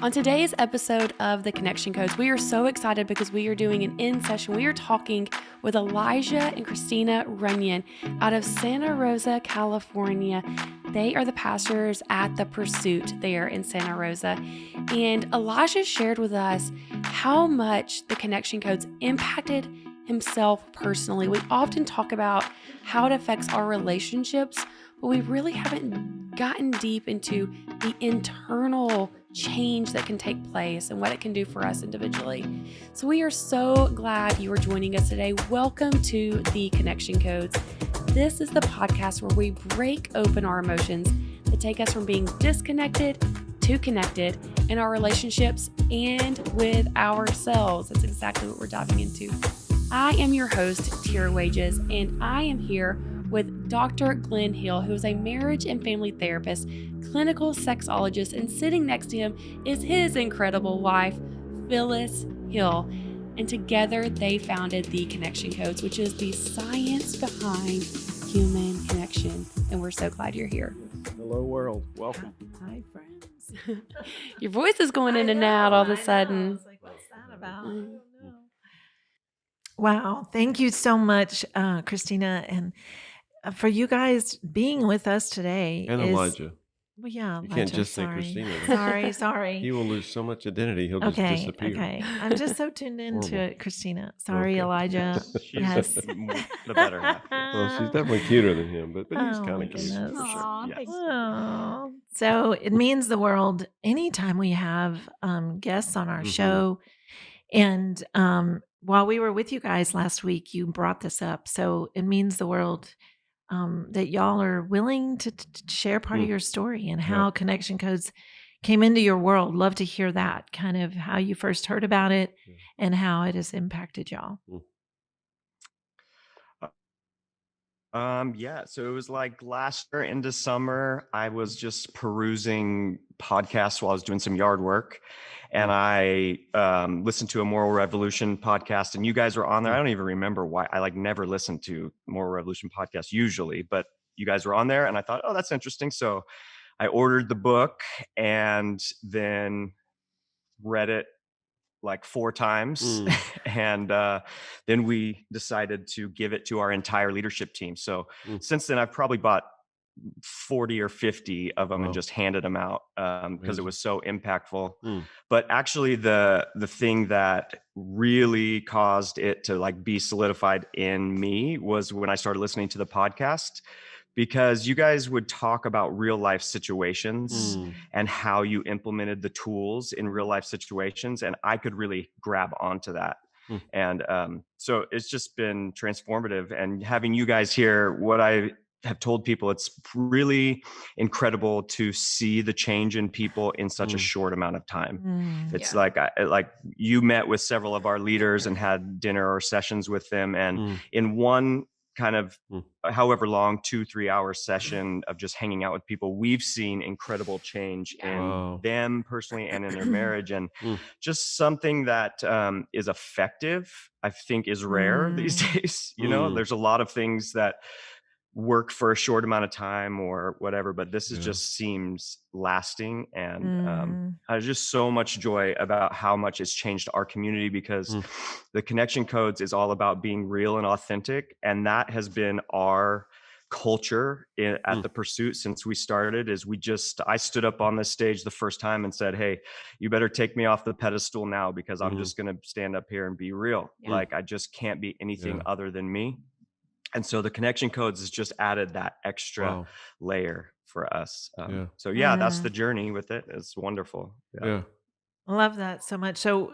On today's episode of The Connection Codes, we are so excited because we are doing an in-session. We are talking with Elijah and Christina Runyon out of Santa Rosa, California. They are the pastors at The Pursuit there in Santa Rosa. And Elijah shared with us how much the Connection Codes impacted himself personally. We often talk about how it affects our relationships, but we really haven't gotten deep into the internal change that can take place and what it can do for us individually. So we are so glad you are joining us today. Welcome to the Connection Codes. This is the podcast where we break open our emotions that take us from being disconnected to connected in our relationships and with ourselves. That's exactly what we're diving into. I am your host, Tira Wages, and I am here with Dr. Glenn Hill, who is a marriage and family therapist, clinical sexologist, and sitting next to him is his incredible wife, Phyllis Hill. And together they founded the Connection Codes, which is the science behind human connection. And we're so glad you're here. Hello, world. Welcome. Hi, friends. Your voice is going in and out all of a sudden. It's like, what's that about? I don't know. Wow. Thank you so much, Christina, and for you guys being with us today. And Elijah. Well, yeah, You Elijah. can't just Sorry. say Christina. Sorry. He will lose so much identity, he'll just disappear. Okay. I'm just so tuned into Horrible. it, Christina. Sorry, Okay. Elijah. She's Yes. the better half. Well, she's definitely cuter than him, but he's Oh, kind my of cute goodness. for sure. Aw, Yes. thanks. Oh, so it means the world anytime we have guests on our Mhm. show. And while we were with you guys last week, you brought this up. So it means the world that y'all are willing to share part of your story and how Connection Codes came into your world. Love to hear that, kind of how you first heard about it and how it has impacted y'all. So it was like last year into summer, I was just perusing podcasts while I was doing some yard work. And I listened to a Moral Revolution podcast, and you guys were on there. I don't even remember why. I never listened to Moral Revolution podcasts usually, but you guys were on there, and I thought, oh, that's interesting. So I ordered the book and then read it like 4 times. And then we decided to give it to our entire leadership team. So since then, I've probably bought 40 or 50 of them and just handed them out because it was so impactful. But actually the thing that really caused it to be solidified in me was when I started listening to the podcast, because you guys would talk about real life situations and how you implemented the tools in real life situations. And I could really grab onto that. And so it's just been transformative. And having you guys here, what I have told people, it's really incredible to see the change in people in such a short amount of time. It's like you met with several of our leaders and had dinner or sessions with them. And in one kind of however long 2-3 hour session of just hanging out with people, we've seen incredible change in them personally and in their marriage. And just something that is effective, I think, is rare these days. There's a lot of things that work for a short amount of time or whatever, but this is just seems lasting. And there's just so much joy about how much it's changed our community, because the Connection Codes is all about being real and authentic. And that has been our culture at the Pursuit since we started. I stood up on this stage the first time and said, hey, you better take me off the pedestal now, because I'm just going to stand up here and be real. I just can't be anything other than me. And so the Connection Codes has just added that extra layer for us. So that's the journey with it. It's wonderful. I love that so much. So,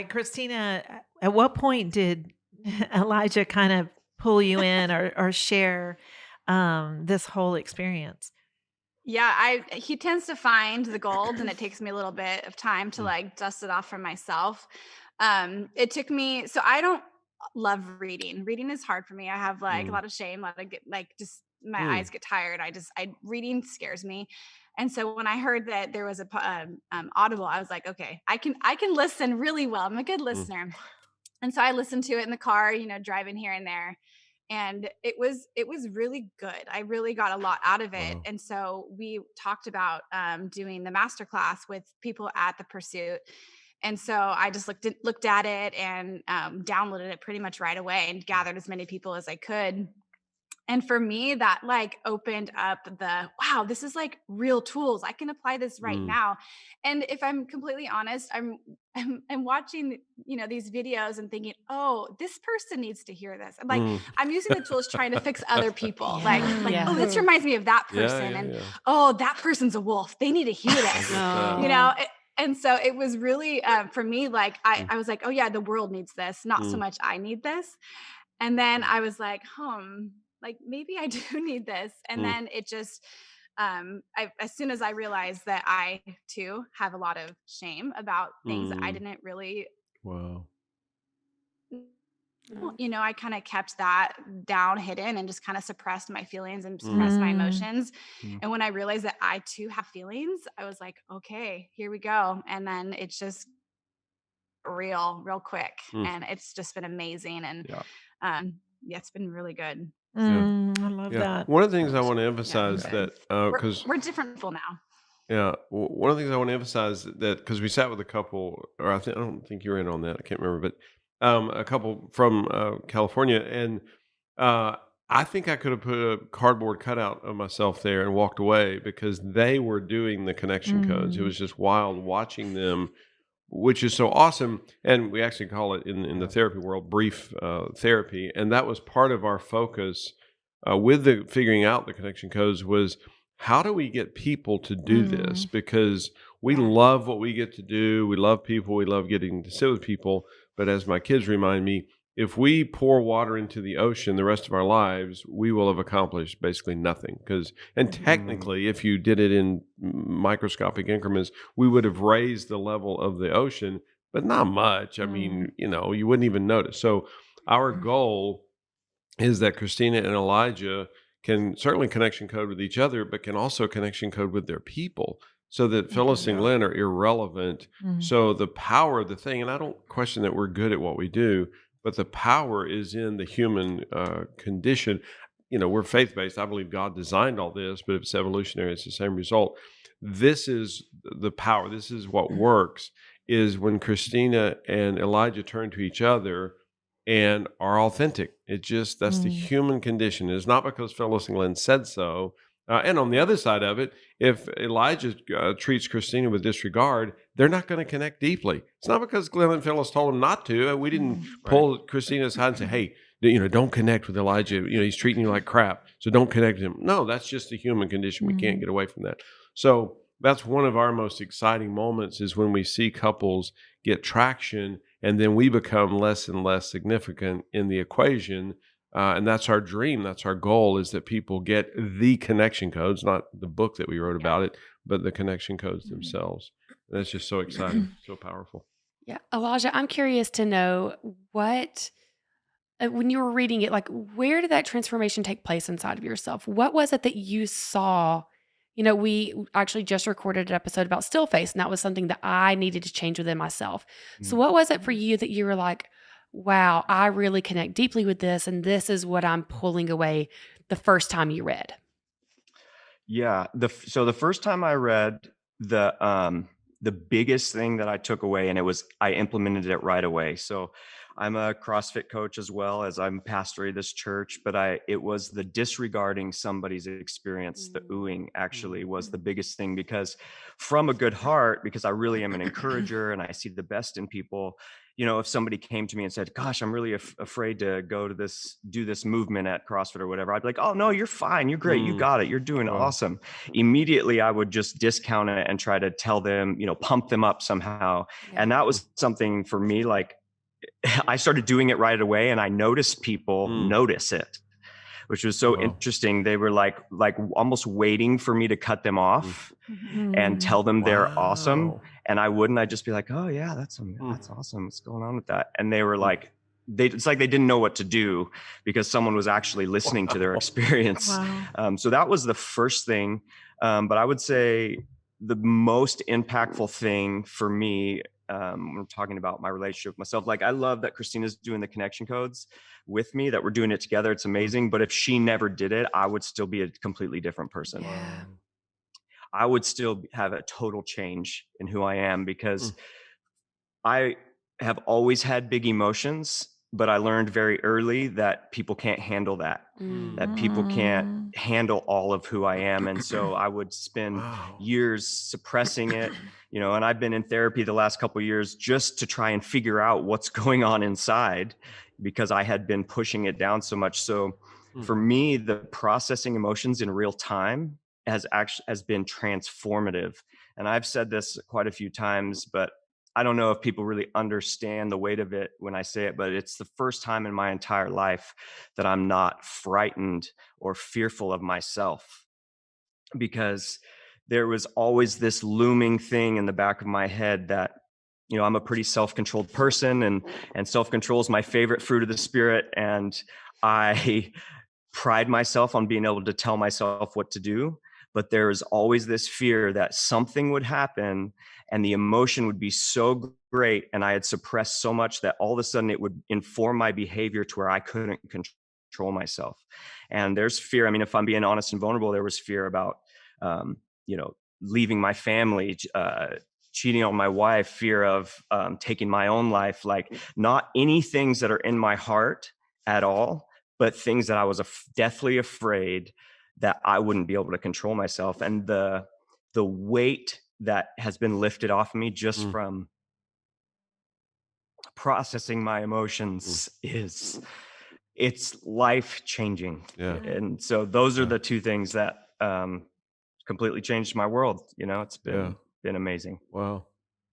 Christina, at what point did Elijah kind of pull you in or share this whole experience? Yeah, he tends to find the gold, and it takes me a little bit of time to dust it off for myself. It took me, so I don't love reading. Reading is hard for me. I have a lot of shame, just my eyes get tired. Reading scares me. And so when I heard that there was a Audible, I was like, okay, I can listen really well. I'm a good listener. And so I listened to it in the car, driving here and there. and it was really good. I really got a lot out of it. Wow. And so we talked about doing the master class with people at the Pursuit. And so I just looked at it and downloaded it pretty much right away and gathered as many people as I could. And for me, that like opened up wow, this is like real tools. I can apply this right Mm. now. And if I'm completely honest, I'm watching, these videos and thinking, oh, this person needs to hear this. Mm. I'm using the tools trying to fix other people. Like, Yeah. oh, this reminds me of that Yeah, person. yeah, And yeah. oh, that person's a wolf. They need to hear I this. get that. And so it was really for me, like Mm. I was like, oh yeah, the world needs this, not so Mm. much I need this. And then I was like, like maybe I do need this. And Mm. then it just, as soon as I realized that I too have a lot of shame about things that I Mm. didn't really, Wow. I kind of kept that down hidden and just kind of suppressed my feelings and Mm. suppressed my Mm. emotions. Mm. And when I realized that I too have feelings, I was like, okay, here we go. And then it's just real quick. Mm. And it's just been amazing. And Yeah. yeah, it's been really good. I love Yeah. that. One of the things I want to emphasize good. that because We're different people now. yeah, one of the things I want to emphasize that because we sat with a couple, or I don't think you were in on that. I can't remember, but a couple from California, and I think I could have put a cardboard cutout of myself there and walked away because they were doing the connection codes. It Mm. was just wild watching them, which is so awesome. And we actually call it in the therapy world brief therapy, and that was part of our focus with the figuring out the connection codes was how do we get people to do this? Because we Yeah. love what we get to do. We love people. We love getting to sit with people. But as my kids remind me, if we pour water into the ocean the rest of our lives, we will have accomplished basically nothing. And technically, if you did it in microscopic increments, we would have raised the level of the ocean, but not much. I mean, you wouldn't even notice. So our goal is that Christina and Elijah can certainly connection code with each other, but can also connection code with their people so that Phyllis and Yeah. Glenn are irrelevant. So the power of the thing, and I don't question that we're good at what we do, but the power is in the human condition. We're faith-based. I believe God designed all this, but if it's evolutionary, it's the same result. This is the power. This is what works, is when Christina and Elijah turn to each other and are authentic. That's the human condition. It's not because Phyllis and Glenn said so. And on the other side of it, if Elijah treats Christina with disregard, they're not going to connect deeply. It's not because Glenn and Phyllis told them not to. We didn't pull Christina aside and say, hey, don't connect with Elijah. He's treating you like crap, so don't connect with him. No, that's just the human condition. We can't get away from that. So that's one of our most exciting moments is when we see couples get traction and then we become less and less significant in the equation. And that's our dream. That's our goal, is that people get the connection codes, not the book that we wrote about it, but the connection codes themselves. And that's just so exciting, so powerful. Yeah. Elijah, I'm curious to know what, when you were reading it, like where did that transformation take place inside of yourself? What was it that you saw? We actually just recorded an episode about still face, and that was something that I needed to change within myself. So what was it for you that you were like, wow, I really connect deeply with this, and this is what I'm pulling away the first time you read? Yeah. So the first time I read, the biggest thing that I took away, and I implemented it right away. So I'm a CrossFit coach as well as I'm pastoring this church, but it was the disregarding somebody's experience. The oohing actually was the biggest thing, because from a good heart, because I really am an encourager and I see the best in people. If somebody came to me and said, gosh, I'm really afraid to go to do this movement at CrossFit or whatever, I'd be like, oh no, you're fine. You're great. You got it. You're doing awesome. Immediately, I would just discount it and try to tell them, pump them up somehow. Yeah. And that was something for me, like I started doing it right away, and I noticed people notice it, which was so interesting. They were like almost waiting for me to cut them off and tell them they're awesome. And I'd just be like, oh yeah, that's awesome. What's going on with that? And they were like, it's like they didn't know what to do because someone was actually listening to their experience. Wow. So that was the first thing. But I would say the most impactful thing for me when I'm talking about my relationship with myself. Like, I love that Christina's doing the connection codes with me, that we're doing it together. It's amazing. But if she never did it, I would still be a completely different person. Yeah. I would still have a total change in who I am, because Mm. I have always had big emotions, but I learned very early that people can't handle that, that people can't handle all of who I am. And so I would spend Wow. years suppressing it, and I've been in therapy the last couple of years just to try and figure out what's going on inside, because I had been pushing it down so much. So for me, the processing emotions in real time has been transformative. And I've said this quite a few times, but I don't know if people really understand the weight of it when I say it, but it's the first time in my entire life that I'm not frightened or fearful of myself, because there was always this looming thing in the back of my head that, I'm a pretty self-controlled person, and self-control is my favorite fruit of the spirit. And I pride myself on being able to tell myself what to do. But there is always this fear that something would happen and the emotion would be so great, and I had suppressed so much that all of a sudden it would inform my behavior to where I couldn't control myself. And there's fear. I mean, if I'm being honest and vulnerable, there was fear about, um, leaving my family, cheating on my wife, fear of taking my own life. Like, not any things that are in my heart at all, but things that I was deathly afraid that I wouldn't be able to control myself. And the weight that has been lifted off me just from processing my emotions it's life changing. Yeah. And so those are Yeah. the two things that completely changed my world. It's Yeah. been amazing. Wow.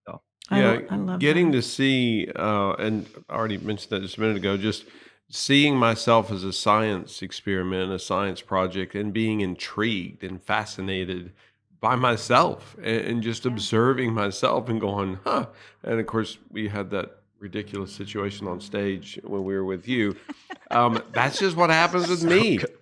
So Yeah, I love getting that. to see, and I already mentioned that just a minute ago, just seeing myself as a science experiment, a science project, and being intrigued and fascinated by myself, and just observing myself and going, huh. And of course, we had that ridiculous situation on stage when we were with you. That's just what happens with so me. good.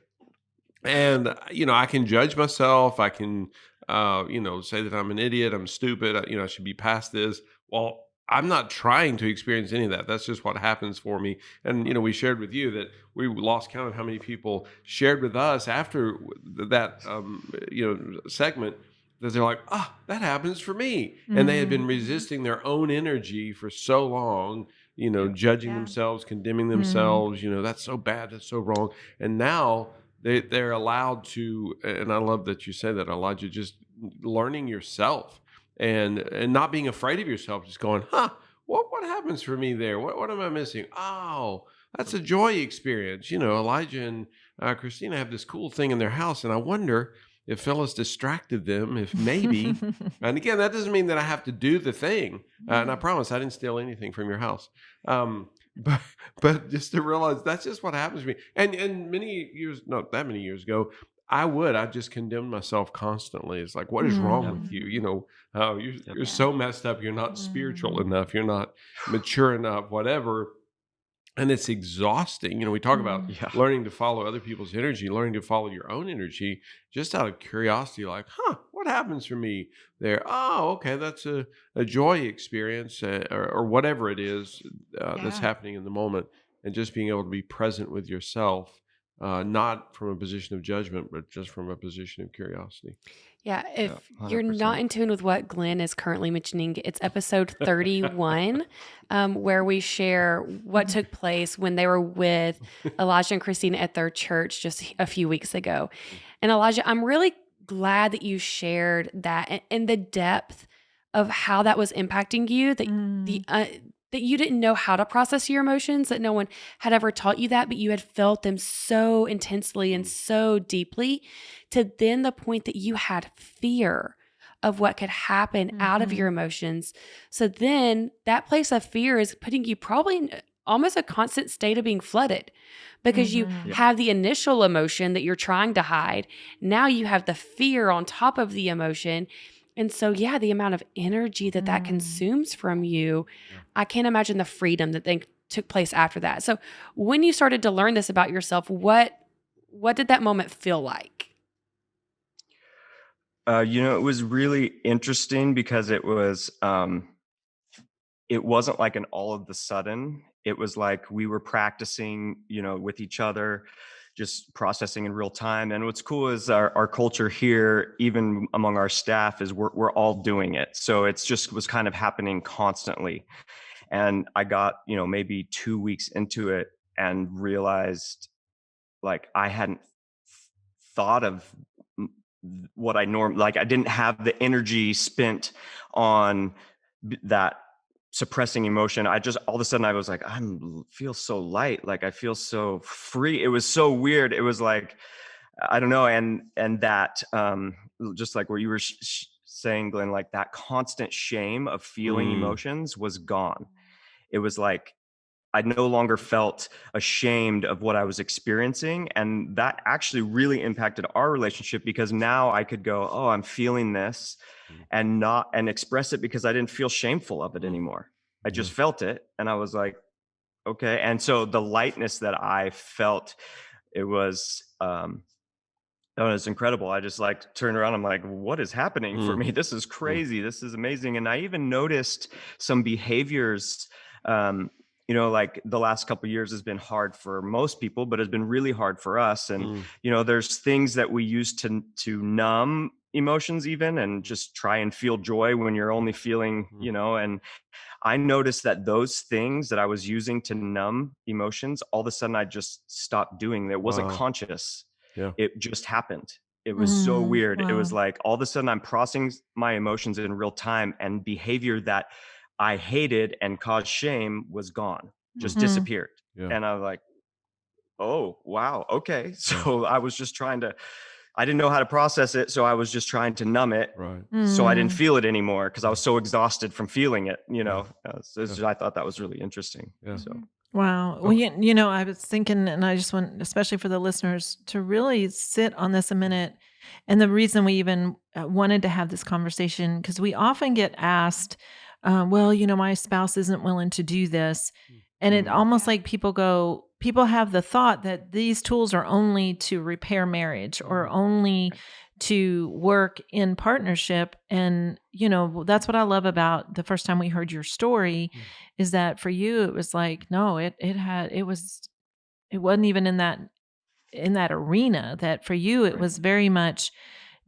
And, I can judge myself. I can, say that I'm an idiot. I'm stupid. I should be past this. Well, I'm not trying to experience any of that. That's just what happens for me. And, we shared with you that we lost count of how many people shared with us after that, segment, that they're like, that happens for me. And they had been resisting their own energy for so long, judging Yeah. themselves, condemning themselves, that's so bad. That's so wrong. And now, they're allowed to, and I love that you say that, Elijah, just learning yourself and not being afraid of yourself, just going, what happens for me there? What am I missing? Oh, that's a joy experience. Elijah and Christina have this cool thing in their house, and I wonder if Phyllis distracted them, if maybe. And again, that doesn't mean that I have to do the thing. And I promise I didn't steal anything from your house. But just to realize that's just what happens to me. And many years, not that many years ago, I just condemned myself constantly. It's like, what is wrong Yep. with you? Yep. You're so messed up. You're not spiritual enough. You're not mature enough, whatever. And it's exhausting. We talk about Yeah. learning to follow other people's energy, learning to follow your own energy, just out of curiosity, like, what happens for me there? Oh, okay, that's a joy experience, or whatever it is that's Yeah. happening in the moment. And just being able to be present with yourself, not from a position of judgment, but just from a position of curiosity. Yeah, if Yeah, you're not 100%. in tune with what Glenn is currently mentioning, it's episode 31, where we share what took place when they were with Elijah and Christina at their church just a few weeks ago. And Elijah, I'm really glad that you shared that and the depth of how that was impacting you, that you didn't know how to process your emotions, that no one had ever taught you that, but you had felt them so intensely and so deeply, to then the point that you had fear of what could happen out of your emotions. So then that place of fear is putting you probably in almost a constant state of being flooded, because you Yeah. have the initial emotion that you're trying to hide. Now you have the fear on top of the emotion. And so, yeah, the amount of energy that consumes from you, I can't imagine the freedom that then took place after that. So when you started to learn this about yourself, what did that moment feel like? It was really interesting because it was it wasn't like an all of the sudden. It was like we were practicing, with each other, just processing in real time. And what's cool is our culture here, even among our staff, is we're all doing it. So it's just was kind of happening constantly. And I got, maybe 2 weeks into it and realized like I hadn't thought of what I like I didn't have the energy spent on that suppressing emotion. I just all of a sudden I was like, feel so light, like I feel so free. It was so weird. It was like, I don't know. And that just like what you were saying, Glenn, like that constant shame of feeling emotions was gone. It was like I no longer felt ashamed of what I was experiencing. And that actually really impacted our relationship, because now I could go, oh, I'm feeling this, and express it, because I didn't feel shameful of it anymore. I just felt it. And I was like, okay. And so the lightness that I felt, it was, it's incredible. I just like turned around. I'm like, what is happening for me? This is crazy. This is amazing. And I even noticed some behaviors, like the last couple of years has been hard for most people, but has been really hard for us. And, there's things that we use to numb emotions even, and just try and feel joy when you're only feeling, and I noticed that those things that I was using to numb emotions, all of a sudden I just stopped doing. It wasn't conscious. Yeah. It just happened. It was so weird. It was like all of a sudden I'm processing my emotions in real time, and behavior that I hated and caused shame was gone, just disappeared. Yeah. And I was like, oh, wow. Okay. So I was just I didn't know how to process it. So I was just trying to numb it. Right. So I didn't feel it anymore, because I was so exhausted from feeling it, Yeah. I thought that was really interesting. Yeah. So. Wow. Well, I was thinking, and I just want, especially for the listeners, to really sit on this a minute. And the reason we even wanted to have this conversation, because we often get asked, well, my spouse isn't willing to do this. And it almost like people have the thought that these tools are only to repair marriage, or only to work in partnership. And, that's what I love about the first time we heard your story, is that for you, it was like, no, it wasn't even in that arena. That for you, it was very much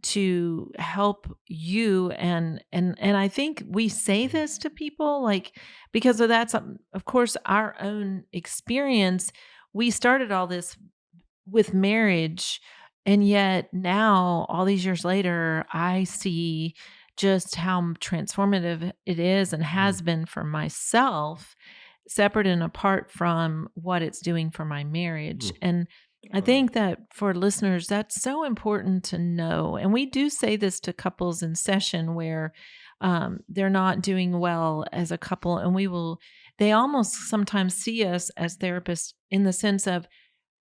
to help you. And I think we say this to people, like, because of that's, of course, our own experience. We started all this with marriage, and yet now, all these years later, I see just how transformative it is and has been for myself, separate and apart from what it's doing for my marriage. And I think that for listeners, that's so important to know. And we do say this to couples in session where they're not doing well as a couple, and they almost sometimes see us as therapists in the sense of,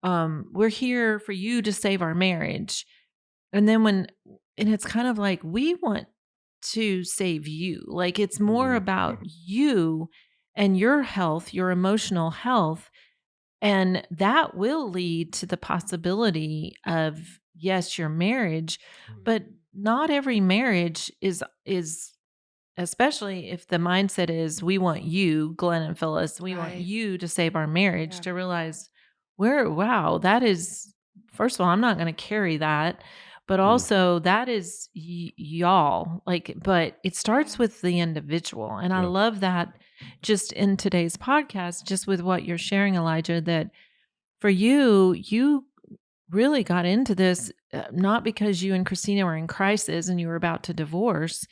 we're here for you to save our marriage. And then and it's kind of like, we want to save you. Like, it's more about you and your health, your emotional health. And that will lead to the possibility of, yes, your marriage, but not every marriage is, especially if the mindset is, we want you, Glenn and Phyllis, we want you to save our marriage, to realize wow, that is, first of all, I'm not going to carry that, but also that is y'all, like, but it starts with the individual. And I love that, just in today's podcast, just with what you're sharing, Elijah, that for you really got into this, not because you and Christina were in crisis and you were about to divorce,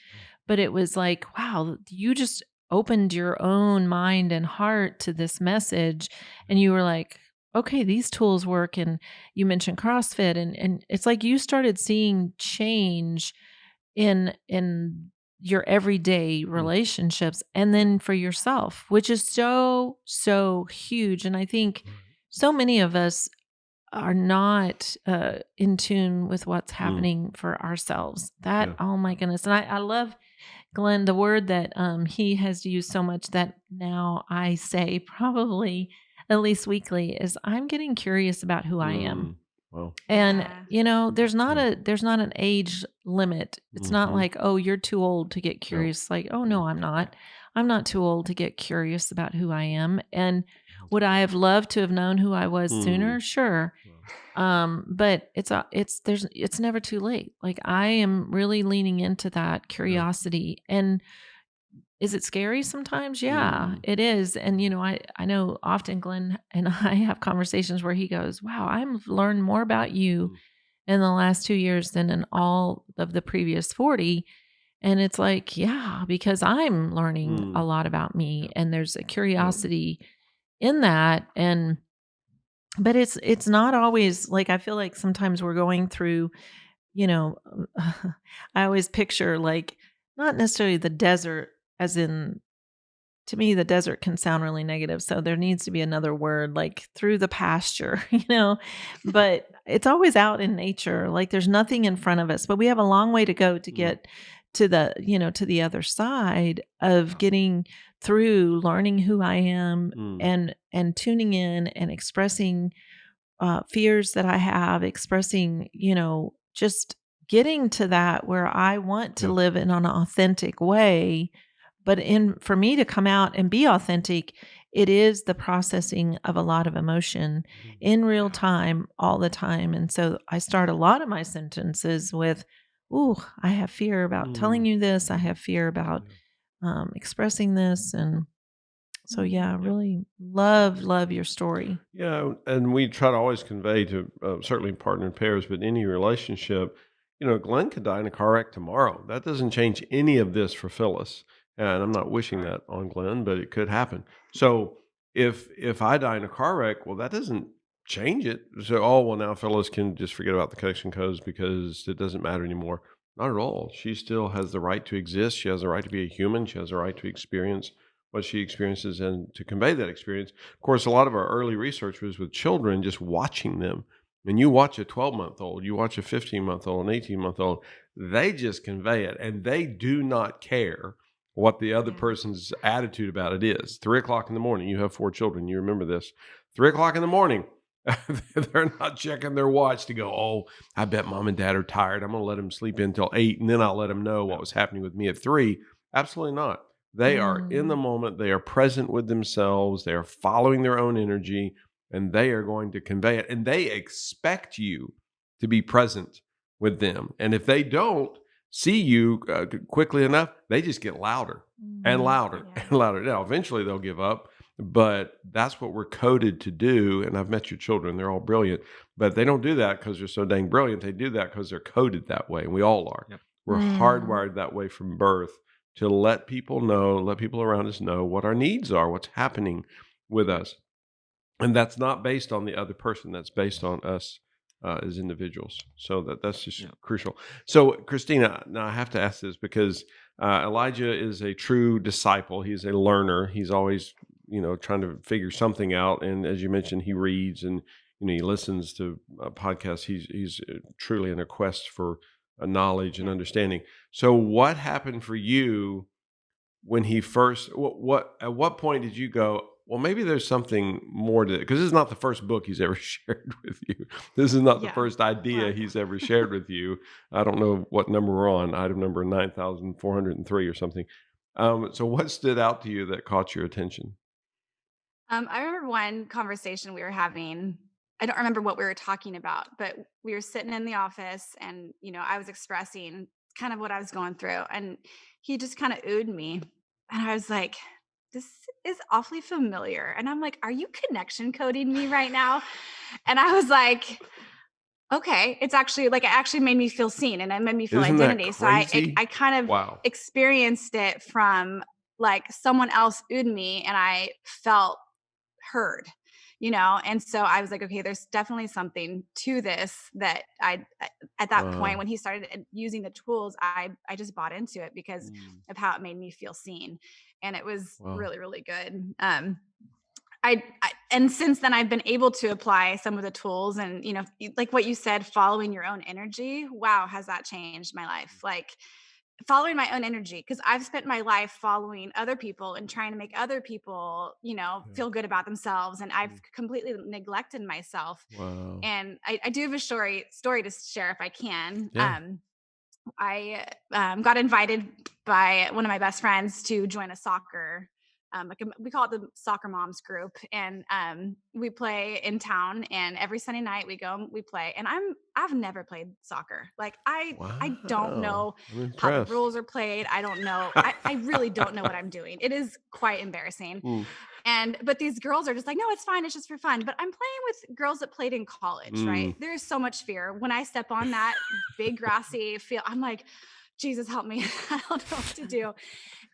but it was like, wow, you just opened your own mind and heart to this message. And you were like, okay, these tools work. And you mentioned CrossFit, and it's like you started seeing change in your everyday relationships, and then for yourself, which is so, so huge. And I think so many of us are not in tune with what's happening for ourselves. Oh my goodness. And I love, Glenn, the word that he has used so much that now I say probably at least weekly is, I'm getting curious about who I am. Wow. And there's not an age limit. It's not Mm-hmm. like, oh, you're too old to get No. curious. Like, oh, no, I'm not. I'm not too old to get curious about who I am. And would I have loved to have known who I was Mm. sooner? Sure. But it's never too late. Like I am really leaning into that Yeah. curiosity. And is it scary sometimes? Yeah, Mm. it is. And I know often Glenn and I have conversations where he goes, "Wow, I've learned more about you Mm. in the last 2 years than in all of the previous 40." And it's like, yeah, because I'm learning a Mm. lot about me Yeah. and there's a Yeah. curiosity in that. And but it's not always like I feel like sometimes we're going through, you know, I always picture like not necessarily the desert as in to me the desert can sound really negative, so there needs to be another word like through the pasture, but it's always out in nature, like there's nothing in front of us, but we have a long way to go to Mm. get to the other side of Yeah. getting through learning who I am Mm. and tuning in and expressing fears that I have, expressing, just getting to that where I want to Yeah. live in an authentic way. But in for me to come out and be authentic, it is the processing of a lot of emotion Mm. in real Yeah. time, all the time. And so I start a lot of my sentences with, "Ooh, I have fear about telling Mm. you this. I have fear about Yeah. expressing this." And so, yeah, I Yeah. really love your story. Yeah, and we try to always convey to certainly partner in pairs, but any relationship, Glenn could die in a car wreck tomorrow. That doesn't change any of this for Phyllis, and I'm not wishing Right. that on Glenn, but it could happen. So if I die in a car wreck, well, that doesn't change it. So well, now Phyllis can just forget about the connection codes because it doesn't matter anymore. Not at all. She still has the right to exist. She has the right to be a human. She has the right to experience what she experiences and to convey that experience. Of course, a lot of our early research was with children, just watching them. And you watch a 12-month-old, you watch a 15-month-old, an 18-month-old, they just convey it and they do not care what the other Yeah. person's attitude about it is. 3 o'clock in the morning, you have 4 children, you remember this. 3 o'clock in the morning, they're not checking their watch to go, oh, I bet mom and dad are tired. I'm going to let them sleep until 8 and then I'll let them know what was happening with me at 3. Absolutely not. They are in the Mm. moment. They are present with themselves. They are following their own energy and they are going to convey it. And they expect you to be present with them. And if they don't see you quickly enough, they just get louder and Mhm. louder Yeah. and louder. Now, eventually they'll give up, but that's what we're coded to do. And I've met your children, they're all brilliant, but they don't do that because they're so dang brilliant. They do that because they're coded that way. And we all are. Yep. We're Mm. hardwired that way from birth to let people know, let people around us know what our needs are, what's happening with us. And that's not based on the other person, that's based on us as individuals. So that's just Yep. crucial. So, Christina, now I have to ask this because Elijah is a true disciple. He's a learner. He's always, trying to figure something out. And as you mentioned, he reads and he listens to podcasts. He's truly in a quest for knowledge and Yeah. understanding. So, what happened for you when he first what at what point did you go, well, maybe there's something more to it? Because this is not the first book he's ever shared with you. This is not the Yeah. first idea Well, he's ever shared with you. I don't know what number we're on, item number 9,403 or something. So what stood out to you that caught your attention? I remember one conversation we were having. I don't remember what we were talking about, but we were sitting in the office and, I was expressing kind of what I was going through. And he just kind of oohed me. And I was like, this is awfully familiar. And I'm like, are you connection coding me right now? And I was like, okay, it's actually like it actually made me feel seen and it made me feel Isn't that identity. So I crazy? kind of Wow. experienced it from like someone else oohed me and I felt heard, and so I was like, okay, there's definitely something to this that at that point Wow. when he started using the tools, I just bought into it because Mm. of how it made me feel seen, and it was Wow. really really good. And since then I've been able to apply some of the tools and like what you said, following your own energy. Wow, has that changed my life? Like following my own energy, because I've spent my life following other people and trying to make other people, Yeah. feel good about themselves. And I've Mm. completely neglected myself. Wow. And I do have a story to share if I can. Yeah. I got invited by one of my best friends to join a soccer, we call it the soccer moms group, and we play in town. And every Sunday night we go and we play. And I've never played soccer. Like I don't Wow. know I'm how the impressed. rules are played. I don't know. I really don't know what I'm doing. It is quite embarrassing. Mm. But these girls are just like, no, it's fine. It's just for fun. But I'm playing with girls that played in college, right? Mm. There's so much fear. When I step on that big grassy field, I'm like, Jesus, help me. I don't know what to do.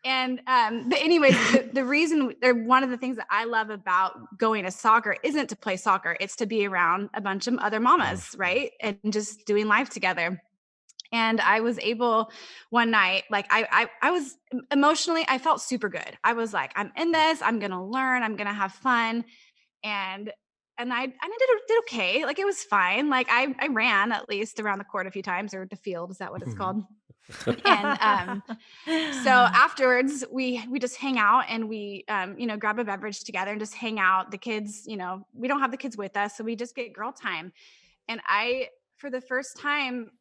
And but anyways, the reason, or one of the things that I love about going to soccer isn't to play soccer. It's to be around a bunch of other mamas, right? And just doing life together. And I was able one night, like I was emotionally, I felt super good. I was like, I'm in this, I'm gonna learn, I'm gonna have fun. And did okay. Like it was fine. Like I ran at least around the court a few times, or the field, is that what it's called? And so afterwards we just hang out, and we grab a beverage together and just hang out. The kids, we don't have the kids with us, so we just get girl time. And for the first time,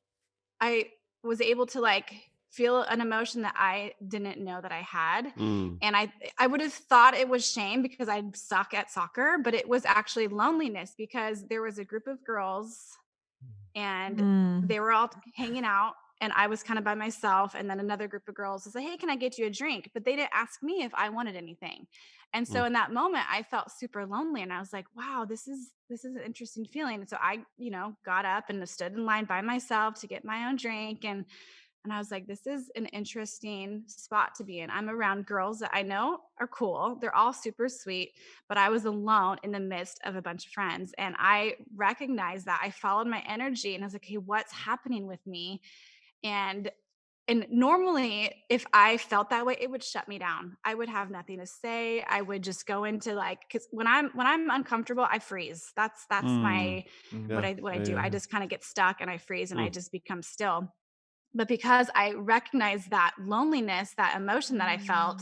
I was able to like feel an emotion that I didn't know that I had. Mm. And I would have thought it was shame because I suck at soccer, but it was actually loneliness, because there was a group of girls and they were all hanging out, and I was kind of by myself. And then another group of girls was like, hey, can I get you a drink? But they didn't ask me if I wanted anything. And so Mm. in that moment, I felt super lonely, and I was like, wow, this is an interesting feeling. And so I, got up and stood in line by myself to get my own drink. And I was like, this is an interesting spot to be in. I'm around girls that I know are cool. They're all super sweet, but I was alone in the midst of a bunch of friends. And I recognized that. I followed my energy, and I was like, hey, what's happening with me? And normally if I felt that way, it would shut me down. I would have nothing to say. I would just go into like, because when I'm uncomfortable, I freeze. That's Mm. my Yeah. what I Yeah. do. Yeah. I just kind of get stuck and I freeze and I Mm. just become still. But because I recognized that loneliness, that emotion that I felt,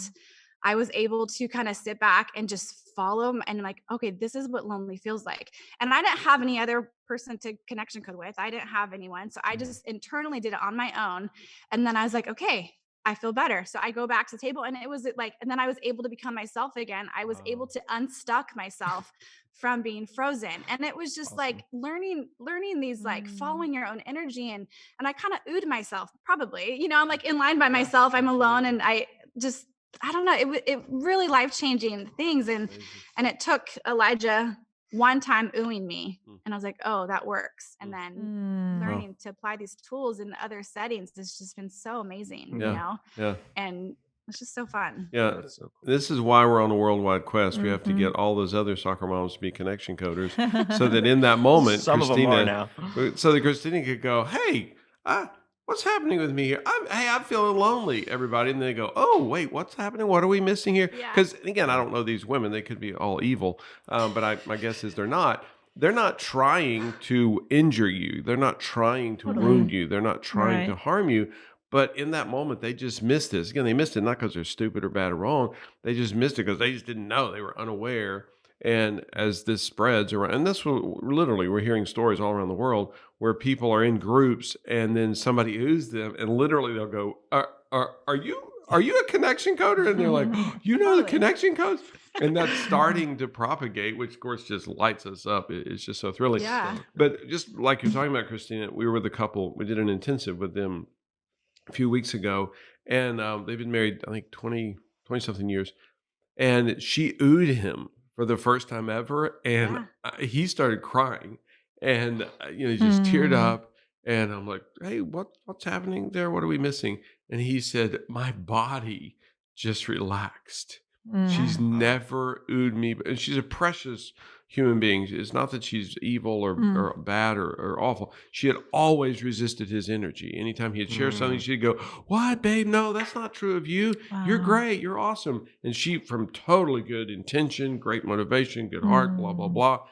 I was able to kind of sit back and just and like, okay, this is what lonely feels like. And I didn't have any other person to connection code with. I didn't have anyone. So I just internally did it on my own. And then I was like, okay, I feel better. So I go back to the table, and it was like, and then I was able to become myself again. I was able Wow. to unstuck myself from being frozen. And it was just Awesome. like learning these, like following your own energy. And I kind of oohed myself, probably, I'm like in line by Yeah, myself, I'm alone. absolutely. And I don't know, it really life-changing things. Amazing. And it took Elijah one time oohing me, Mm. and I was like, oh, that works. And Mm. then Wow. learning to apply these tools in other settings has just been so amazing, Yeah. Yeah. and it's just so fun. Yeah. That's so cool. This is why we're on a worldwide quest. We have to get all those other soccer moms to be connection coders, so that in that moment, Some of them are Christina, now. so that Christina could go, hey, what's happening with me here? I'm feeling lonely, everybody. And they go, oh, wait, what's happening? What are we missing here? Yeah. Because again, I don't know these women. They could be all evil. But my guess is they're not. They're not trying to injure you. They're not trying to wound you. They're not trying to Right. harm you. But in that moment, they just missed this. Again, they missed it not because they're stupid or bad or wrong. They just missed it because they just didn't know. They were unaware. And as this spreads around, and this will literally, we're hearing stories all around the world where people are in groups, and then somebody oohs them, and literally they'll go, "Are you a connection coder?" And they're like, "Oh, you know the Totally. connection codes." And that's starting to propagate, which of course just lights us up. It's just so thrilling. Yeah. But just like you're talking about, Christina, we were with a couple. We did an intensive with them a few weeks ago, and they've been married, I think, 20 something years. And she oohed him for the first time ever, and Yeah. he started crying, and he just teared up. And I'm like, hey, what's happening there? What are we missing? And he said, my body just relaxed. She's never oohed me, and she's a precious human being. It's not that she's evil or bad or awful. She had always resisted his energy. Anytime he'd share something, she'd go, what, babe? No, that's not true of you. You're Wow. great. You're awesome. And she, from totally good intention, great motivation, good heart, blah, blah, blah,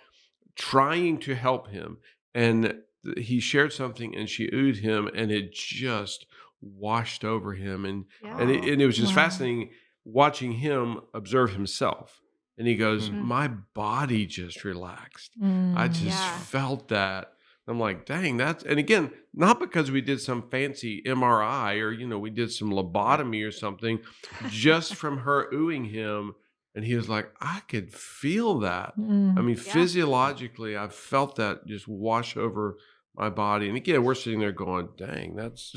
trying to help him. And he shared something, and she oohed him, and it just washed over him. And Yeah. it was just Wow. fascinating watching him observe himself. And he goes, Mhm. my body just relaxed. I Mm. just Yeah. felt that I'm like, dang, and again, not because we did some fancy MRI or, we did some lobotomy or something, just from her oohing him. And he was like, I could feel that. I mean, Yeah. physiologically, I felt that just wash over my body. And again, we're sitting there going, dang, that's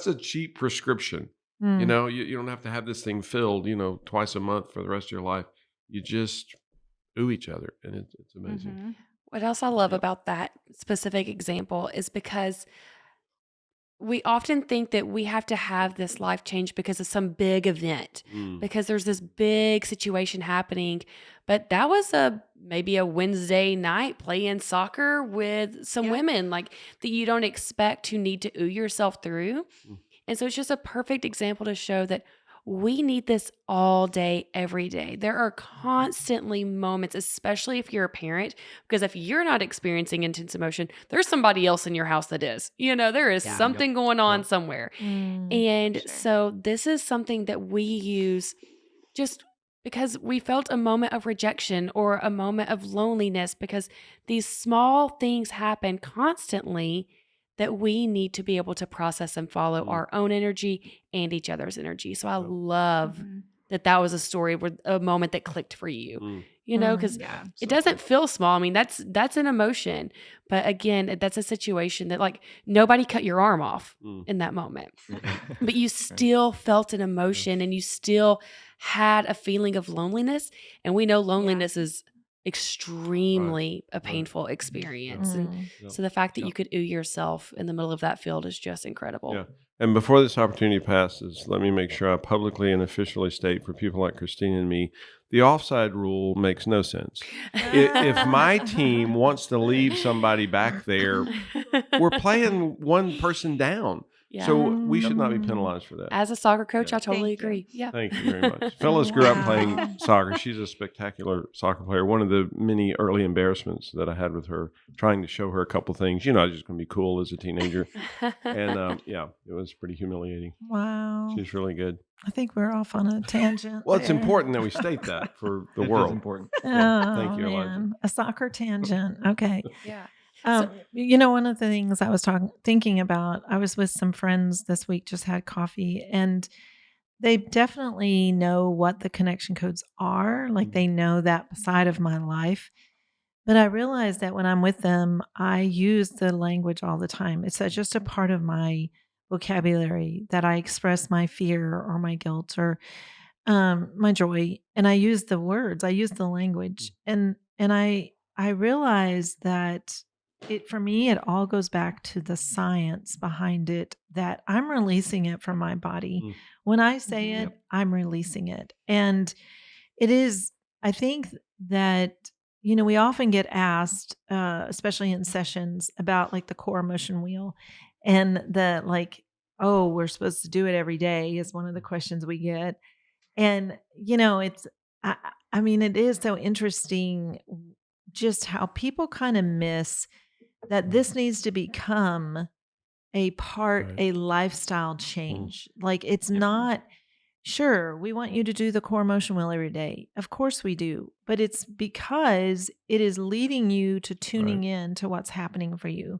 a cheap prescription. You don't have to have this thing filled, twice a month for the rest of your life. You just ooh each other, and it's amazing. Mhm. What else I love Yeah. about that specific example is because we often think that we have to have this life change because of some big event, because there's this big situation happening. But that was maybe a Wednesday night playing soccer with some Yeah. women, like that you don't expect to need to ooh yourself through. Mm. And so it's just a perfect example to show that we need this all day, every day. There are constantly moments, especially if you're a parent, because if you're not experiencing intense emotion, there's somebody else in your house that is. There is Yeah. something going on Yep. somewhere. Mm. And Sure. so this is something that we use just because we felt a moment of rejection or a moment of loneliness, because these small things happen constantly that we need to be able to process and follow Mm. our own energy and each other's energy. So I Yep. love Mhm. that was a story where a moment that clicked for you, Mm. because Yeah. it So doesn't cool. feel small. I mean, that's an emotion, but again, that's a situation that like nobody cut your arm off Mm. in that moment, Mhm. but you still felt an emotion and you still had a feeling of loneliness. And we know loneliness is extremely a Right. painful experience. And Mm. Yep. so the fact that Yep. you could ooh yourself in the middle of that field is just incredible. Yeah. And before this opportunity passes, let me make sure I publicly and officially state for people like Christina and me, the offside rule makes no sense. If my team wants to leave somebody back there, we're playing one person down. Yeah. So we should not be penalized for that. As a soccer coach, Yeah. I totally Thank you. agree. Yeah. Thank you very much. Phyllis grew up Wow. playing soccer. She's a spectacular soccer player. One of the many early embarrassments that I had with her, trying to show her a couple things. I was just going to be cool as a teenager. And yeah, it was pretty humiliating. Wow. She's really good. I think we're off on a tangent. Well, it's there. important that we state that for the It is world. important. Yeah. Oh, Thank you, Elijah. man. A soccer tangent. Okay. Yeah. So- One of the things I was thinking about, I was with some friends this week, just had coffee, and they definitely know what the connection codes are. Like they know that side of my life. But I realize that when I'm with them, I use the language all the time. It's just a part of my vocabulary that I express my fear or my guilt or my joy, and I use the words, I use the language, and I realize that for me it all goes back to the science behind it, that I'm releasing it from my body. Mm. When I say Mhm. it, I'm releasing it. And it is, I think that we often get asked, especially in sessions, about like the core emotion wheel, and the like, oh, we're supposed to do it every day is one of the questions we get. And, it's, I mean, it is so interesting just how people kind of miss that this needs to become Right. a lifestyle change. Like it's not, sure, we want you to do the core motion wheel every day. Of course we do. But it's because it is leading you to tuning in to what's happening for you.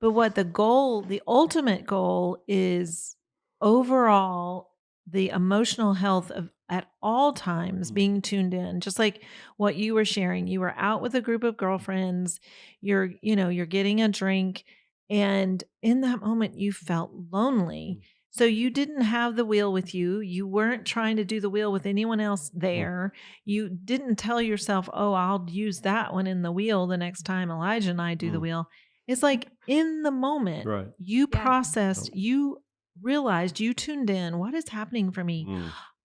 But what the ultimate goal is overall the emotional health of at all times being tuned in, just like what you were sharing. You were out with a group of girlfriends, you're getting a drink, and in that moment you felt lonely. So you didn't have the wheel with you. You weren't trying to do the wheel with anyone else there. You didn't tell yourself, oh, I'll use that one in the wheel the next time Elijah and I do the wheel. It's like in the moment, Right. you Yeah. processed, you realized, you tuned in. What is happening for me?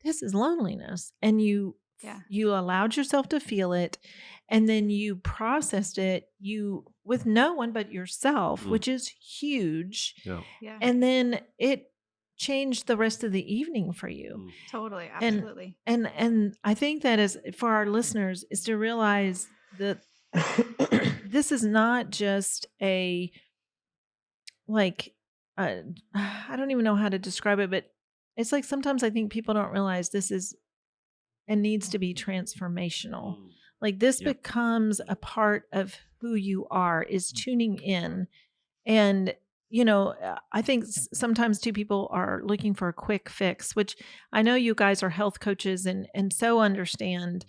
This is loneliness. And you allowed yourself to feel it. And then you processed it with no one but yourself, which is huge. Yeah. Yeah. And then it changed the rest of the evening for you. Totally. And- Absolutely. And I think that is for our listeners is to realize that this is not just I don't even know how to describe it, but it's like sometimes I think people don't realize this is and needs to be transformational. Like this Yep. becomes a part of who you are, is tuning in. And, you know, I think sometimes too people are looking for a quick fix, which I know you guys are health coaches and so understand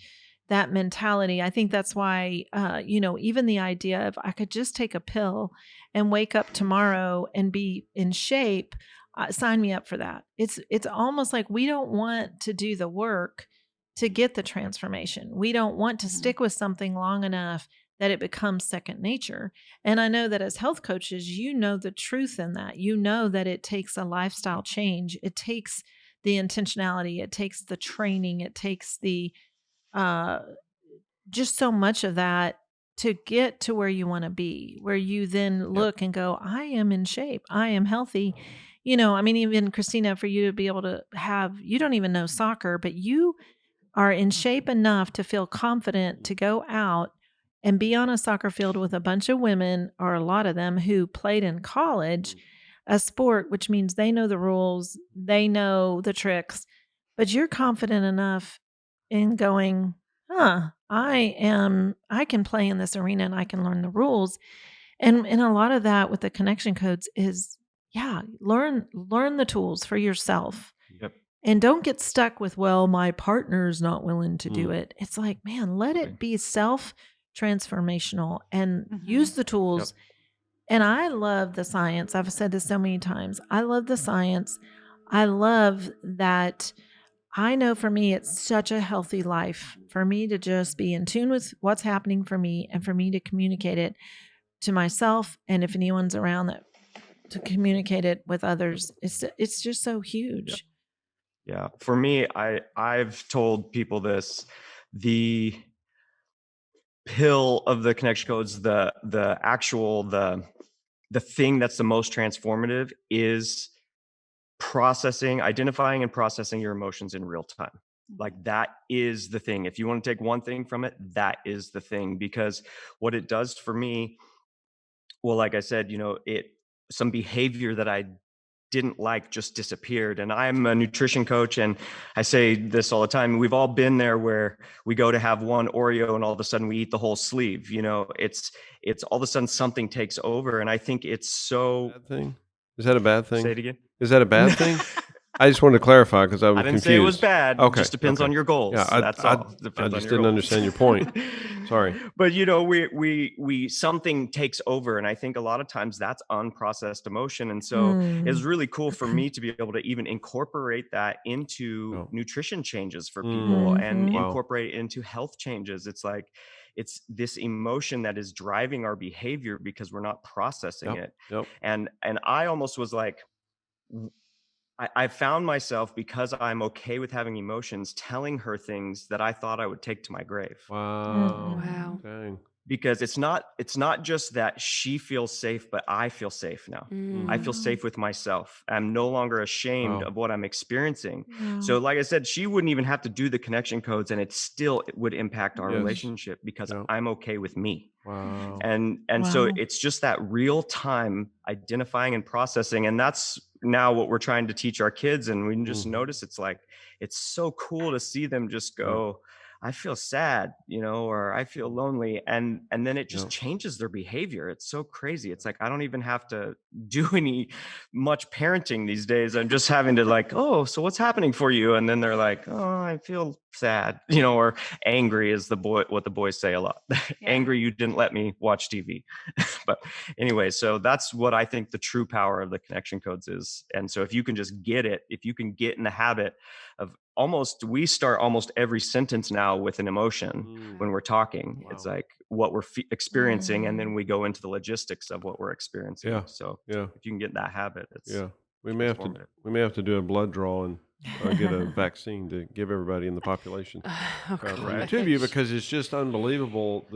that mentality. I think that's why, you know, even the idea of I could just take a pill and wake up tomorrow and be in shape, sign me up for that. It's almost like we don't want to do the work to get the transformation. We don't want to stick with something long enough that it becomes second nature. And I know that as health coaches, you know the truth in that. You know that it takes a lifestyle change. It takes the intentionality. It takes the training. It takes the uh, just so much of that to get to where you want to be, where you then Yep. look and go, I am in shape. I am healthy. You know, I mean, even Christina, for you to be able to have, you don't even know soccer, but you are in shape enough to feel confident to go out and be on a soccer field with a bunch of women, or a lot of them, who played in college a sport, which means they know the rules, they know the tricks, but you're confident enough in going, I can play in this arena and I can learn the rules. And a lot of that with the connection codes is, yeah, learn the tools for yourself. Yep. And don't get stuck with, well, my partner's not willing to do Mm. it. It's like, man, let it be self transformational and Mhm. use the tools. And I love the science. I've said this so many times. I love the science. I love that. I know for me, it's such a healthy life for me to just be in tune with what's happening for me and for me to communicate it to myself. And if anyone's around, that to communicate it with others. It's just so huge. Yeah. For me, I've told people this, the pill of the connection codes, the actual the thing that's the most transformative is identifying and processing your emotions in real time. Like that is the thing. If you want to take one thing from it, that is the thing. Because what it does for me, well, like I said, you know, some behavior that I didn't like just disappeared. And I'm a nutrition coach, and I say this all the time. We've all been there where we go to have one Oreo and all of a sudden we eat the whole sleeve. You know, it's all of a sudden something takes over. And I think it's so. Bad thing? Is that a bad Say thing? it again. Is that a bad thing? I just wanted to clarify because I'm I didn't confused. say it was bad. Okay. It just depends on your goals. Yeah, That's I all. Depends on just your didn't goals. understand your point. Sorry. But you know, we something takes over, and I think a lot of times that's unprocessed emotion. And so it's really cool for me to be able to even incorporate that into Oh. nutrition changes for people and Wow. incorporate it into health changes. It's like it's this emotion that is driving our behavior because we're not processing it. Yep. And I almost was like, I found myself, because I'm okay with having emotions, telling her things that I thought I would take to my grave. Wow. Wow. Dang. Because it's not just that she feels safe, but I feel safe now. I feel safe with myself. I'm no longer ashamed Wow. of what I'm experiencing. Wow. So like I said, she wouldn't even have to do the connection codes, and it would impact our Yes. relationship because Yep. I'm okay with me. Wow. And so Wow. it's just that real time identifying and processing. And that's now what we're trying to teach our kids. And we can just notice, it's like, it's so cool to see them just go, I feel sad, you know, or I feel lonely. And then it just changes their behavior. It's so crazy. It's like, I don't even have to do any much parenting these days. I'm just having to like, oh, so what's happening for you? And then they're like, oh, I feel sad, you know, or angry is what the boys say a lot. Angry, you didn't let me watch TV. But anyway, so that's what I think the true power of the connection codes is. And so if you can just get it, if you can get in the habit of we start almost every sentence now with an emotion when we're talking. Wow. It's like what we're experiencing, and then we go into the logistics of what we're experiencing. Yeah. So Yeah. if you can get that habit, it's We may have to do a blood draw and get a vaccine to give everybody in the population. From the two of you, because it's just unbelievable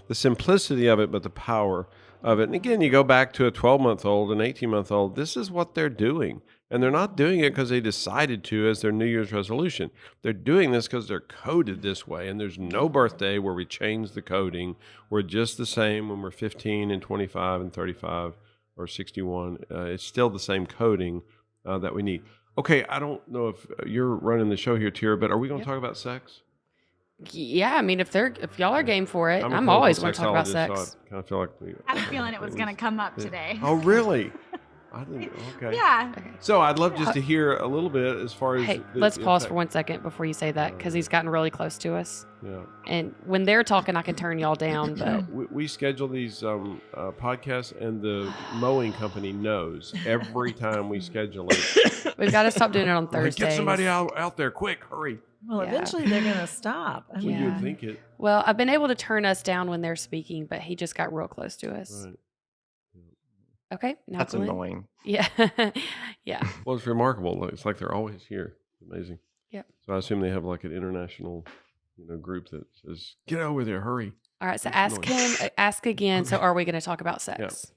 the simplicity of it, but the power of it. And again, you go back to a 12-month-old, an 18-month-old. This is what they're doing, and they're not doing it because they decided to as their New Year's resolution. They're doing this because they're coded this way, and there's no birthday where we change the coding. We're just the same when we're 15 and 25 and 35 or 61. It's still the same coding that we need. Okay, I don't know if you're running the show here, Tira, but are we going to talk about sex? Yeah, I mean, if y'all are game for it, I'm a I'm clinical always want to talk about sexologist, so I sex. kind of feel like we. I had a feeling it was going to come up today. Oh, really? I didn't. Okay. Yeah. Okay. So I'd love Yeah. just to hear a little bit as far as Hey, the let's pause effect. for 1 second before you say that because he's gotten really close to us. Yeah. And when they're talking, I can turn y'all down, but We schedule these podcasts, and the mowing company knows every time we schedule it. we've got to stop doing it on Like, Thursdays. get somebody out there quick, hurry. Well, Yeah. eventually they're going to stop. I Well, mean, you would Yeah. think it. Well, I've been able to turn us down when they're speaking, but he just got real close to us. Right. Okay, now That's Glenn. annoying. Yeah, yeah, Well, it's remarkable. It's like they're always here. It's amazing. Yep. So I assume they have like an international, group that says, "Get over there, hurry." All right, so That's ask him. Ask again. So, Okay. are we going to talk about sex?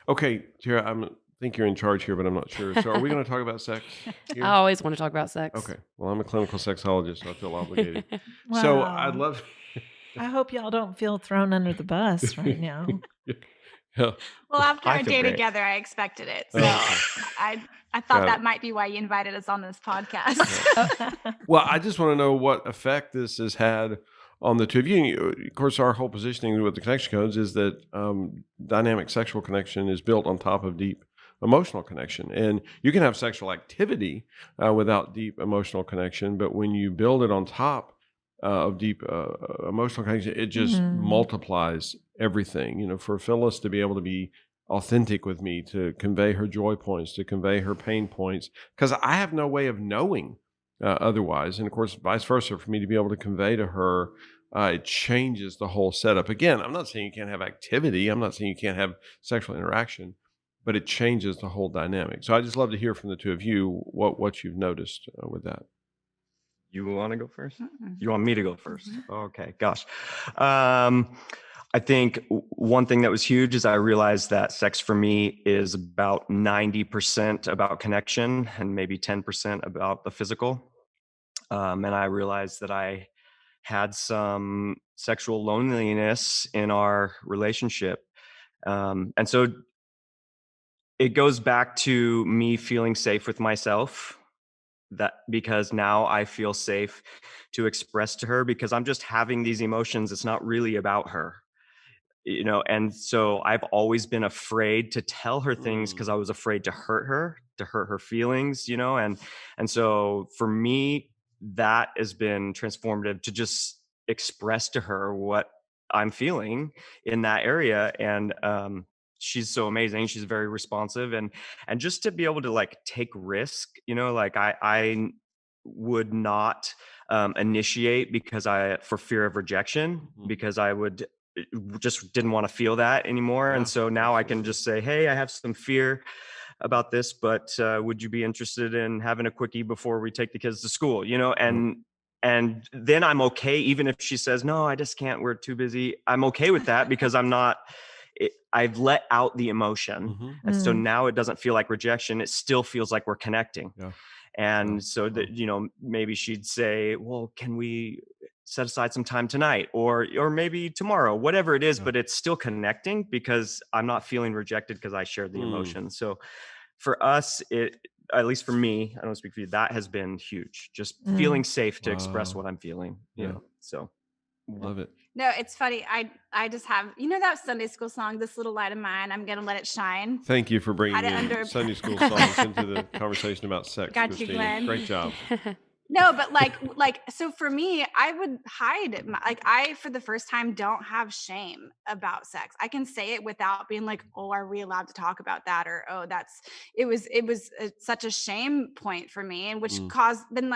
Okay, Tara, I think you're in charge here, but I'm not sure. So are we going to talk about sex here? I always want to talk about sex. Okay. Well, I'm a clinical sexologist, so I feel obligated. So I'd wow. love. I hope y'all don't feel thrown under the bus right now. Yeah. Well, after I our feel day great. together, I expected it. So Okay. I thought Got that it. might be why you invited us on this podcast. Well, I just want to know what effect this has had on the two of you. Of course, our whole positioning with the connection codes is that dynamic sexual connection is built on top of deep emotional connection. And you can have sexual activity without deep emotional connection, but when you build it on top of deep emotional connection, it just Mhm. multiplies everything. For Phyllis to be able to be authentic with me, to convey her joy points, to convey her pain points, because I have no way of knowing otherwise. And of course, vice versa, for me to be able to convey to her, it changes the whole setup. Again, I'm not saying you can't have activity. I'm not saying you can't have sexual interaction, but it changes the whole dynamic. So I just love to hear from the two of you what you've noticed with that. You want to go first? Mm-mm. You want me to go first? Okay, gosh. I think one thing that was huge is I realized that sex for me is about 90% about connection and maybe 10% about the physical. And I realized that I had some sexual loneliness in our relationship. And so it goes back to me feeling safe with myself, that because now I feel safe to express to her, because I'm just having these emotions. It's not really about her. And so I've always been afraid to tell her things because I was afraid to hurt her feelings, and so for me, that has been transformative, to just express to her what I'm feeling in that area. And she's so amazing. She's very responsive, and just to be able to like take risk, like I would not initiate because for fear of rejection, because I would just didn't want to feel that anymore. Yeah, and so now I can absolutely. just say, hey, I have some fear about this, but would you be interested in having a quickie before we take the kids to school? And then I'm okay, even if she says, no, I just can't, we're too busy. I'm okay with that because I've let out the emotion. Mhm. And so Mm. now it doesn't feel like rejection. It still feels like we're connecting. Yeah. And Wow. so that, maybe she'd say, well, can we set aside some time tonight, or maybe tomorrow, whatever it is, Yeah. but it's still connecting because I'm not feeling rejected because I shared the emotion. So for us, at least for me, I don't speak for you, that has been huge. Just feeling safe to express Wow. what I'm feeling, Yeah. so. Love it. No, it's funny. I just have, that Sunday school song, "This Little Light of Mine, I'm gonna let it shine." Thank you for bringing Hide it in under- Sunday school songs into the conversation about sex, Got you, Christina. Glenn. Great job. No, but so for me, I would hide I for the first time don't have shame about sex. I can say it without being like, oh, are we allowed to talk about that? Or, oh, it was such a shame point for me, and which caused then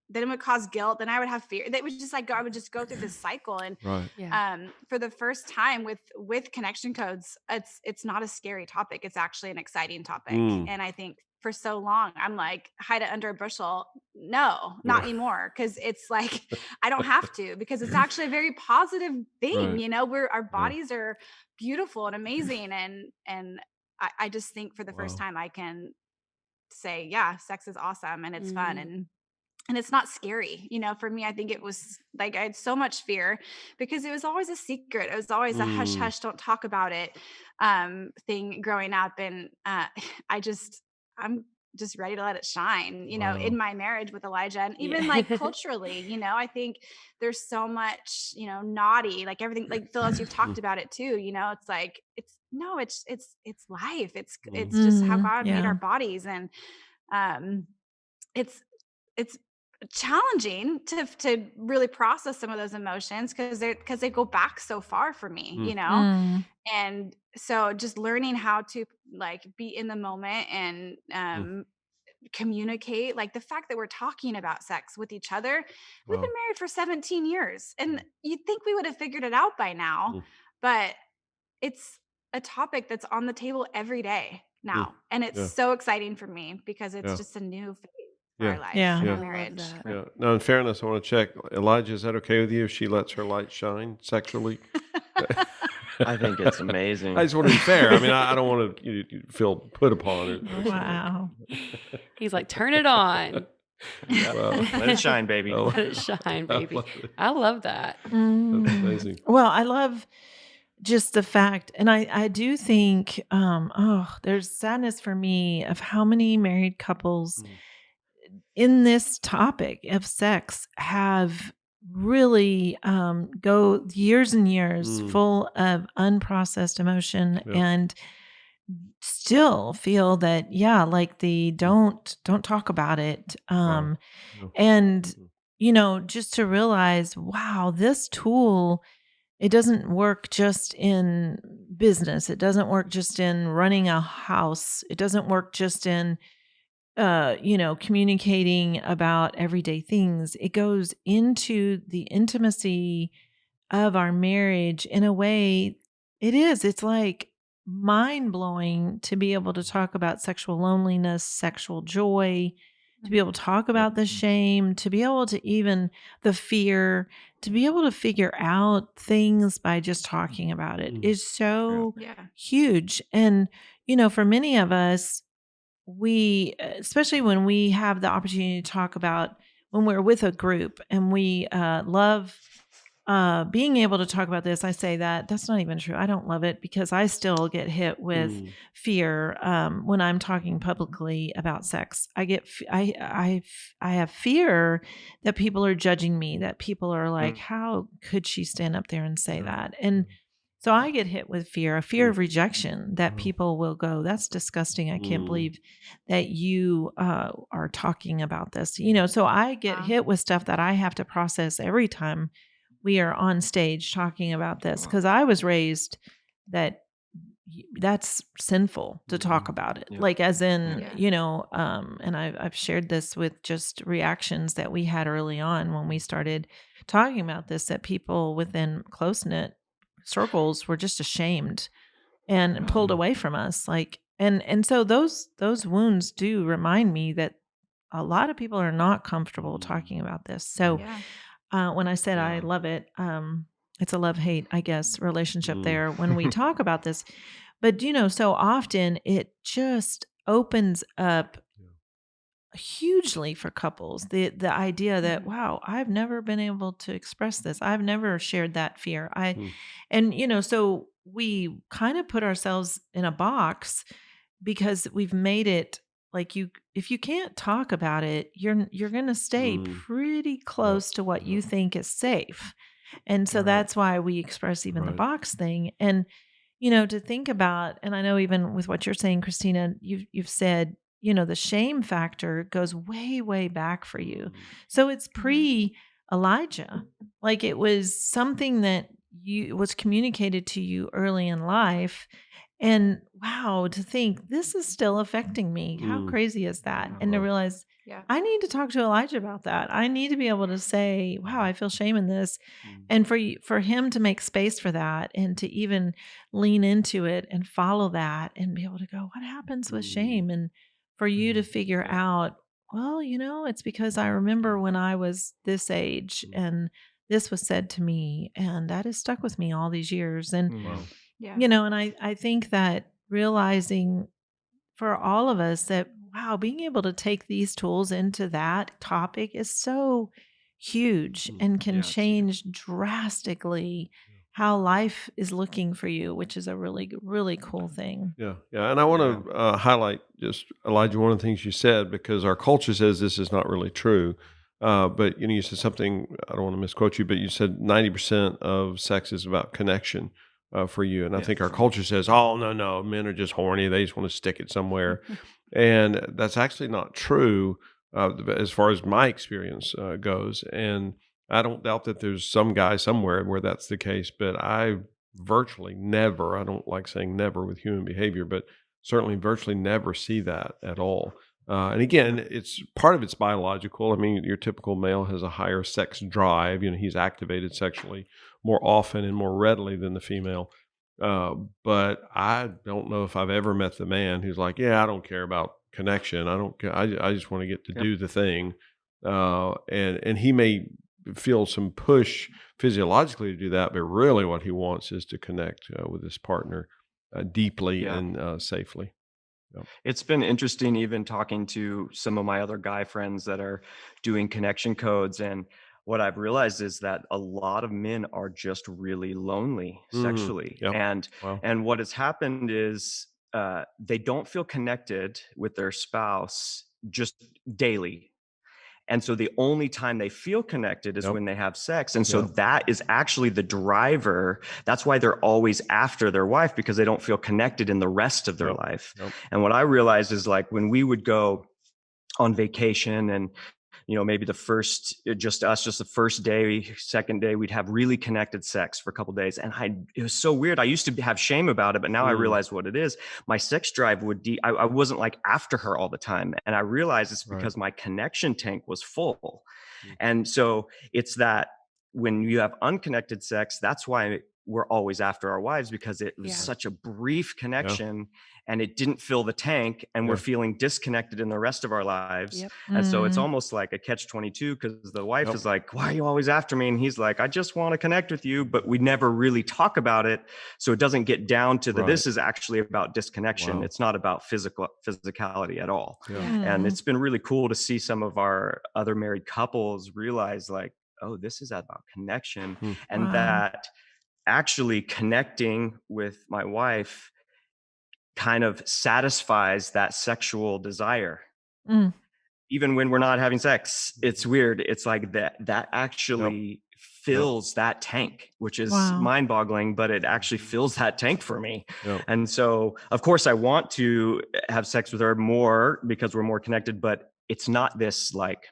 then it would cause guilt. Then I would have fear. That was just I would just go through this cycle. And Right. Yeah. for the first time with connection codes, it's not a scary topic. It's actually an exciting topic. And I think for so long, I'm like, hide it under a bushel. No, not anymore. Cause it's like, I don't have to, because it's actually a very positive thing. Right. Our bodies are beautiful and amazing. And I just think for the first Wow. time I can say, yeah, sex is awesome and it's fun. Mhm. And it's not scary. For me, I think it was like I had so much fear because it was always a secret. It was always a hush hush, don't talk about it thing growing up. And I'm just ready to let it shine, Wow. in my marriage with Elijah. And even Yeah. like culturally, I think there's so much, naughty, like everything, like Phyllis, you've talked about it too, it's like, it's life. It's just how God made Yeah. our bodies. And um it's it's challenging to really process some of those emotions because they go back so far for me, Mm. and so just learning how to like be in the moment and communicate, like the fact that we're talking about sex with each other. We've been Wow. married for 17 years, and you'd think we would have figured it out by now, Mm. but it's a topic that's on the table every day Mm. now, and it's Yeah. so exciting for me because it's Yeah. just a new phase for Yeah. our life Yeah. and Yeah. our I love marriage. that. Yeah. Now, in fairness, I want to check. Elijah, is that okay with you if she lets her light shine sexually? I think it's I amazing. just want to be fair. I mean, I don't want to you feel put upon it. or something. Wow. He's like, turn it on. Yeah. Wow. Let it shine, baby. I Let it shine, baby. I love that. That's Mm. amazing. Well, I love just the fact, and I do think, there's sadness for me of how many married couples Mm. in this topic of sex have really go years and years Mm. full of unprocessed emotion Yep. and still feel that, yeah, like the don't talk about it. Wow. Yeah. And Mhm. just to realize, wow, this tool, it doesn't work just in business, it doesn't work just in running a house, it doesn't work just in communicating about everyday things. It goes into the intimacy of our marriage in a way. It's like mind blowing to be able to talk about sexual loneliness, sexual joy, to be able to talk Yep. about the shame, to be able to even the fear, to be able to figure out things by just talking about it Mm. is so Yeah. huge. And, for many of us, we especially when we have the opportunity to talk about when we're with a group and we love being able to talk about this. I say that's not even true. I don't love it because I still get hit with Mm. fear when I'm talking publicly about sex. I have fear that people are judging me, that people are like, how could she stand up there and say Yeah. that? And so I get hit with a fear of rejection, that Wow. people will go, that's disgusting. I can't Mm. believe that you are talking about this. So I get Wow. hit with stuff that I have to process every time we are on stage talking about this, because I was raised that that's sinful to talk about it. Yeah. Like, as in, Yeah. and I've shared this with just reactions that we had early on when we started talking about this, that people within close knit circles were just ashamed and pulled away from us. Like, and so those wounds do remind me that a lot of people are not comfortable talking about this. So Yeah. when I said I Yeah. love it, it's a love hate, I guess, relationship Mm. there when we talk about this. But so often it just opens up hugely for couples the idea that, Mhm. wow, I've never been able to express this, I've never shared that fear. Mm. And so we kind of put ourselves in a box because we've made it like, if you can't talk about it, you're going to stay Mm. pretty close to what you Yep. think is safe. And so Right. that's why we express even the Right. box thing. And to think about, and I know even with what you're saying, Christina, you've said, the shame factor goes way, way back for you. So it's pre Elijah. Like, it was something that was communicated to you early in life. And wow, to think this is still affecting me. How Mm. crazy is that? And to Wow. realize Yeah. I need to talk to Elijah about that. I need to be able to say, wow, I feel shame in this. And for him to make space for that and to even lean into it and follow that and be able to go, what happens with shame? And for you to figure Yeah. out, well, it's because I remember when I was this age and this was said to me, and that has stuck with me all these years. And Wow. Yeah. and I think that realizing for all of us that, wow, being able to take these tools into that topic is so huge and can Yeah, it's huge. change drastically how life is looking for you, which is a really, really cool thing. Yeah, yeah, and I want Yeah. to highlight just Elijah one of the things you said because our culture says this is not really true. But you said something. I don't want to misquote you, but you said 90% of sex is about connection for you, and I think our Yes. culture says, "Oh no, no, men are just horny; they just want to stick it somewhere," and that's actually not true as far as my experience goes. And I don't doubt that there's some guy somewhere where that's the case, but I virtually never, I don't like saying never with human behavior, but certainly virtually never see that at all. And again, it's part of it's biological. I mean, your typical male has a higher sex drive. He's activated sexually more often and more readily than the female. Uh, but I don't know if I've ever met the man who's like, yeah, I don't care about connection. I don't care. I just want to get to Yep. do the thing. And he may feel some push physiologically to do that, but really what he wants is to connect with his partner deeply Yeah. and safely. Yep. It's been interesting even talking to some of my other guy friends that are doing connection codes. And what I've realized is that a lot of men are just really lonely Mhm. sexually. Yep. And Wow. what has happened is they don't feel connected with their spouse just daily. And so the only time they feel connected is Yep. when they have sex. And so Yep. that is actually the driver. That's why they're always after their wife, because they don't feel connected in the rest of their Yep. life. Yep. And what I realized is like when we would go on vacation and maybe the first just us just the first day, second day, we'd have really connected sex for a couple of days, and it was so weird. I used to have shame about it, but now I Mm. realize what it is. My sex drive I wasn't like after her all the time, and I realized it's Right. because my connection tank was full. Mm. And so it's that when you have unconnected sex, that's why we're always after our wives, because it was Yeah. such a brief Yeah. connection and it didn't fill the tank, and we're Yeah. feeling disconnected in the rest of our lives. Yep. And so it's Mm, almost like a catch 22, because the wife Yep. is like, why are you always after me? And he's like, I just want to connect with you. But we never really talk about it. So it doesn't get down to Right. this is actually about disconnection. Wow. It's not about physicality at all. Yeah. Yeah. And mm, it's been really cool to see some of our other married couples realize like, oh, this is about connection. Hmm. And wow. that actually connecting with my wife kind of satisfies that sexual desire. Mm, Even when we're not having sex, it's weird. It's like that Yep. actually Yep. fills that tank, which is wow. mind boggling, but it actually fills that tank for me. Yep. And so, of course, I want to have sex with her more because we're more connected, but it's not this like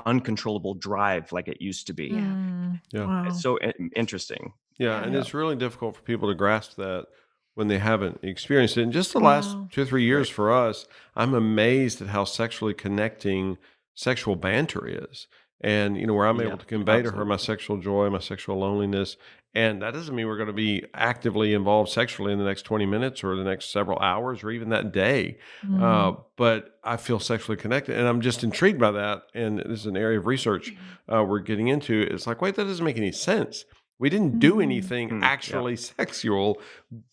uncontrollable drive like it used to be. Yeah. Yeah. Wow. It's so interesting. Yeah, Yeah. and Yeah. it's really difficult for people to grasp that when they haven't experienced it. In just the last Wow. 2 or 3 years Right. for us, I'm amazed at how sexually connecting sexual banter is. And, where I'm able Yeah, to convey to her my absolutely. sexual joy, my sexual loneliness. And that doesn't mean we're going to be actively involved sexually in the next 20 minutes or the next several hours or even that day. Mm, But I feel sexually connected. And I'm just intrigued by that. And this is an area of research we're getting into. It's like, wait, that doesn't make any sense. We didn't do mm, anything Yeah. actually sexual,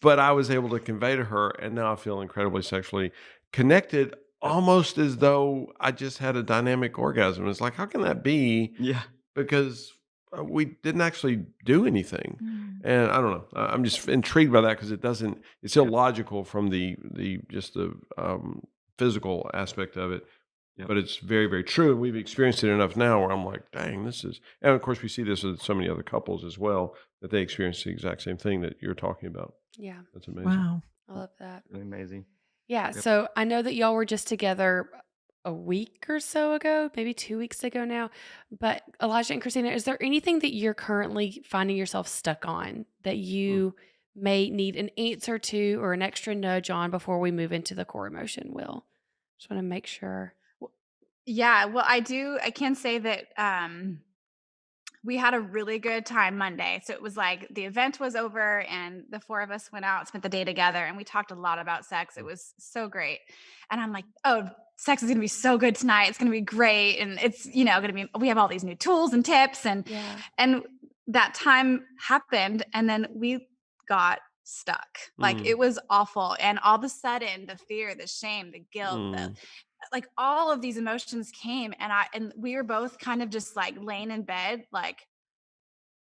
but I was able to convey to her, and now I feel incredibly sexually connected, Yep. almost as though I just had a dynamic orgasm. It's like, how can that be? Yeah. Because we didn't actually do anything. Mm. And I don't know. I'm just intrigued by that because it doesn't. It's Yep. illogical from the just the physical aspect of it, Yep. but it's very, very true. And we've experienced it enough now where I'm like, dang, this is, and of course, we see this with so many other couples as well that they experience the exact same thing that you're talking about. Yeah. That's amazing. wow. I love that. Really amazing. Yeah. Yep. So I know that y'all were just together a week or so ago, maybe 2 weeks ago now. But Elijah and Christina, is there anything that you're currently finding yourself stuck on that Mm. you may need an answer to or an extra nudge on before we move into the core emotion, Will? Just want to make sure. Yeah, well, I can say that we had a really good time Monday. So it was like the event was over and the four of us went out, spent the day together, and we talked a lot about sex. It was so great. And I'm like, oh, sex is going to be so good tonight. It's going to be great. And it's, going to be, we have all these new tools and tips. Yeah. And that time happened. And then we got stuck. Like Mm, it was awful. And all of a sudden, the fear, the shame, the guilt, the mm, like all of these emotions came, and we were both kind of just like laying in bed like,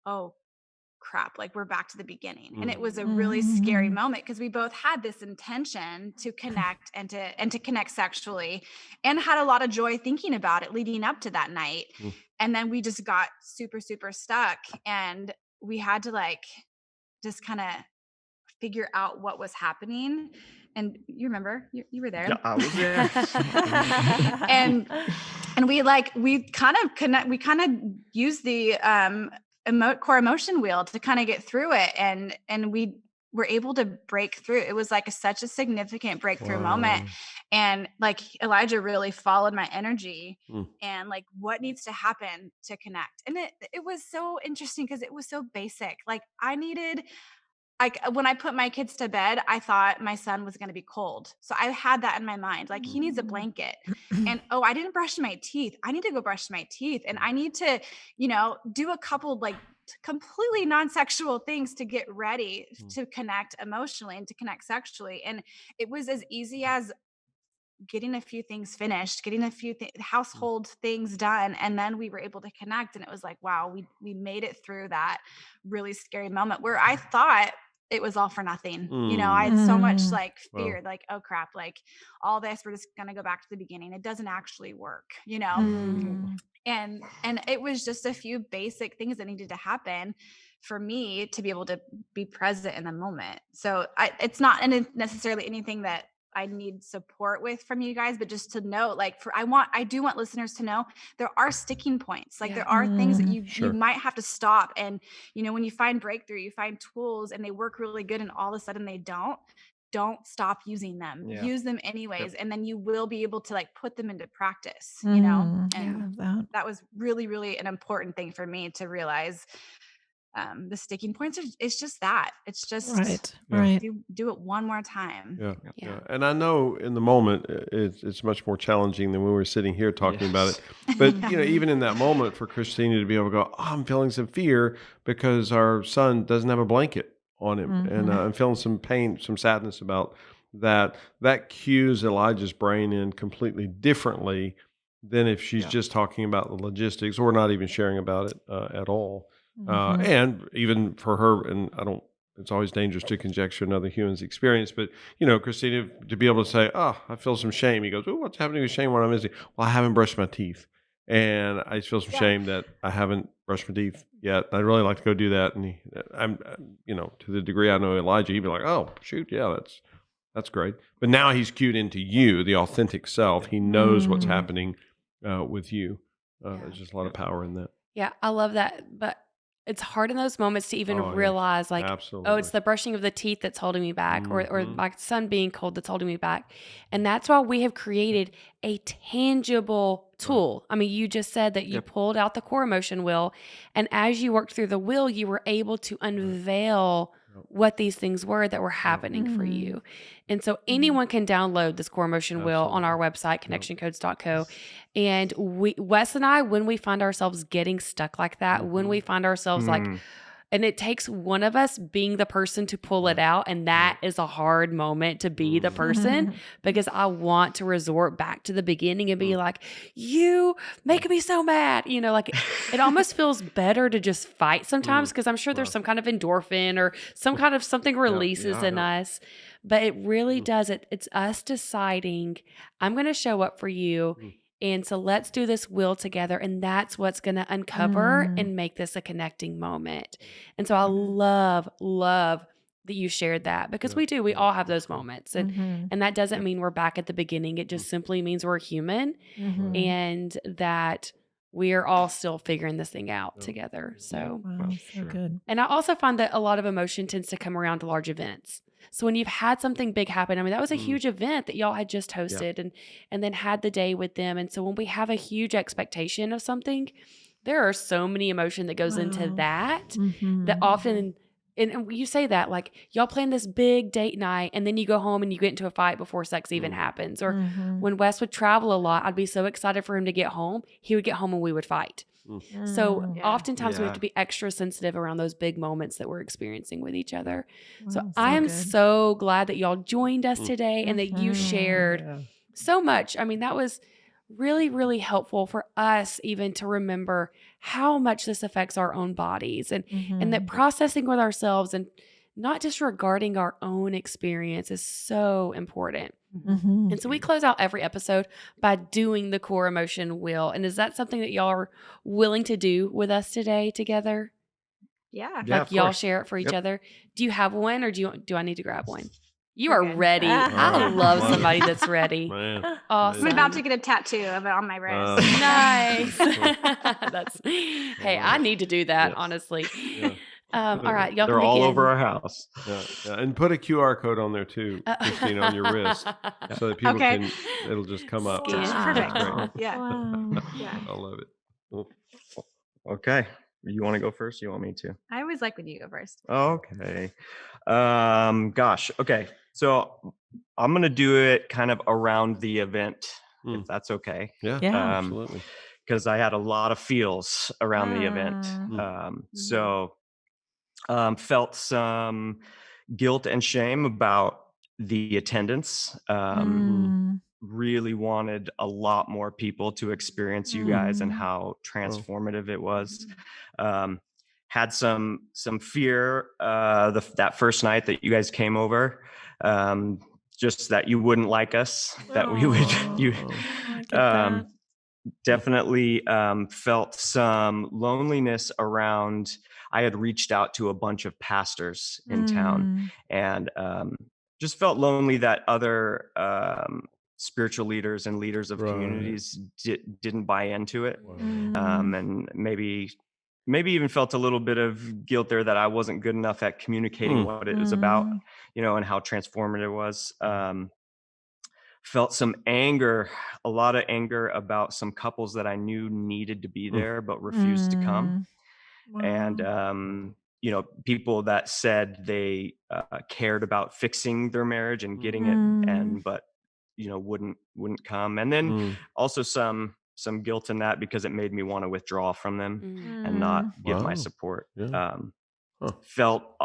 oh crap, like we're back to the beginning. And it was a really scary moment because we both had this intention to connect and to connect sexually, and had a lot of joy thinking about it leading up to that night. And then we just got super, super stuck, and we had to like just kind of figure out what was happening. And you remember, you were there. Yeah, I was there. and we kind of used the core emotion wheel to kind of get through it, and we were able to break through. It was like such a significant breakthrough moment, and like Elijah really followed my energy and like what needs to happen to connect. And it was so interesting because it was so basic. Like I needed, like when I put my kids to bed, I thought my son was going to be cold. So I had that in my mind, like he needs a blanket. And oh, I didn't brush my teeth. I need to go brush my teeth. And I need to, do a couple like completely non-sexual things to get ready to connect emotionally and to connect sexually. And it was as easy as getting a few things finished, getting a few household things done. And then we were able to connect. And it was like, wow, we made it through that really scary moment where I thought it was all for nothing. I had so much like fear, like, oh crap, like all this, we're just going to go back to the beginning. It doesn't actually work, and it was just a few basic things that needed to happen for me to be able to be present in the moment. So it's not necessarily anything that I need support with from you guys, but just to know, like I do want listeners to know there are sticking points. Like there are things that you might have to stop. And, when you find breakthrough, you find tools and they work really good and all of a sudden they don't stop using them. Use them anyways. And then you will be able to like put them into practice, and that was really, really an important thing for me to realize. The sticking points it's just that it's just right. Do it one more time. Yeah. And I know in the moment it's much more challenging than when we were sitting here talking about it. But even in that moment for Christina to be able to go, I'm feeling some fear because our son doesn't have a blanket on him, and I'm feeling some pain, some sadness about that. That cues Elijah's brain in completely differently than if she's just talking about the logistics or not even sharing about it at all. And even for her, and it's always dangerous to conjecture another human's experience, but, Christina, to be able to say, I feel some shame. He goes, what's happening with shame when I'm missing? Well, I haven't brushed my teeth. And I feel some shame that I haven't brushed my teeth yet. I'd really like to go do that. And I'm, to the degree I know Elijah, he'd be like, oh, shoot, yeah, that's great. But now he's cued into you, the authentic self. He knows what's happening with you. There's just a lot of power in that. Yeah, I love that. But it's hard in those moments to even realize, like, absolutely. It's the brushing of the teeth that's holding me back, or my son being cold that's holding me back. And that's why we have created a tangible tool. I mean, you just said that you pulled out the core emotion wheel, and as you worked through the wheel, you were able to unveil what these things were that were happening for you. And so anyone can download this core emotion wheel on our website, connectioncodes.co. And Wes and I, when we find ourselves getting stuck like that, when we find ourselves like, and it takes one of us being the person to pull it out. And that is a hard moment to be the person, because I want to resort back to the beginning and be like, you making me so mad. Like it almost feels better to just fight sometimes, because I'm sure there's some kind of endorphin or some kind of something releases in us. But it really does. It's us deciding, I'm going to show up for you. And so let's do this wheel together. And that's what's going to uncover and make this a connecting moment. And so I love that you shared that, because we all have those moments. And that doesn't mean we're back at the beginning. It just simply means we're human and that we are all still figuring this thing out together. So, so good. And I also find that a lot of emotion tends to come around large events. So when you've had something big happen, I mean, that was a huge event that y'all had just hosted and then had the day with them. And so when we have a huge expectation of something, there are so many emotion that goes into that, that often, and you say that, like, y'all plan this big date night and then you go home and you get into a fight before sex even happens. Or when Wes would travel a lot, I'd be so excited for him to get home. He would get home and we would fight. So oftentimes we have to be extra sensitive around those big moments that we're experiencing with each other. So I am so glad that y'all joined us today and that you shared so much. I mean, that was really, really helpful for us even to remember how much this affects our own bodies, and that processing with ourselves and not disregarding our own experience is so important. And so we close out every episode by doing the core emotion wheel. And is that something that y'all are willing to do with us today together? Yeah. Yeah, Like of y'all course. share it for each Yep. other? Do you have one, or do I need to grab one? You We're are good. ready. I Oh, love love somebody it. that's ready. Man. I'm Awesome. about to get a tattoo of it on my wrist. Nice. Cool. That's hey, love I it. need to do that, Yes. honestly. Yeah. All right, y'all They're can all begin. over our house. Yeah. And put a QR code on there too, Christine, on your wrist, so that people Okay. it'll just come up. Scan. Perfect. Wow. Yeah. Wow. Yeah. I love it. Oh, Okay. You want to go first? You want me to? I always like when you go first. Okay. Gosh. Okay. So I'm gonna do it kind of around the event, if that's okay. Yeah, Yeah. absolutely. Because I had a lot of feels around the event. So felt some guilt and shame about the attendance. Really wanted a lot more people to experience you guys and how transformative it was. Had some fear that first night that you guys came over, just that you wouldn't like us, that we would I get that. definitely felt some loneliness around. I had reached out to a bunch of pastors in town, and just felt lonely that other spiritual leaders and leaders of Right. communities didn't buy into it. Wow. And maybe even felt a little bit of guilt there that I wasn't good enough at communicating what it was about, and how transformative it was. Felt some anger, a lot of anger about some couples that I knew needed to be there but refused to come. And people that said they cared about fixing their marriage and getting it, but wouldn't come. And then also some guilt in that, because it made me want to withdraw from them and not give my Wow. support. Yeah. Felt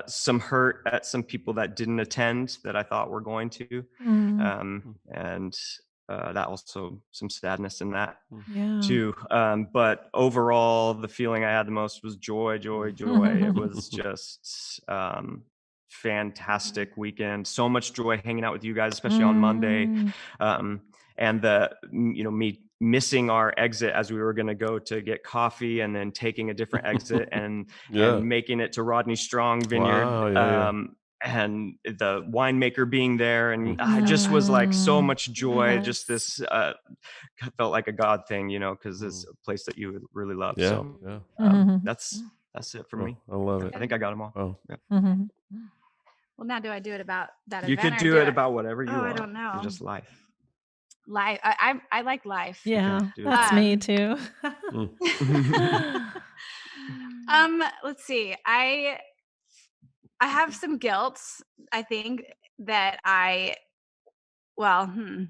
some hurt at some people that didn't attend that I thought were going to, and that also some sadness in that too. But overall, the feeling I had the most was joy. It was just fantastic weekend. So much joy hanging out with you guys, especially on Monday. And me missing our exit as we were going to go to get coffee, and then taking a different exit and making it to Rodney Strong Vineyard. Wow, yeah. And the winemaker being there, and I just was like so much joy. Yes. Just this felt like a God thing, because it's a place that you would really love. Yeah. So Yeah. that's it for me. I love it. I think I got them all. Oh. Yeah. Well, now do I do it about that You event? could do it about whatever you want. I don't know. Just life. Life. I like life. Yeah, do that's it. me too. Let's see. I have some guilt. I think that I have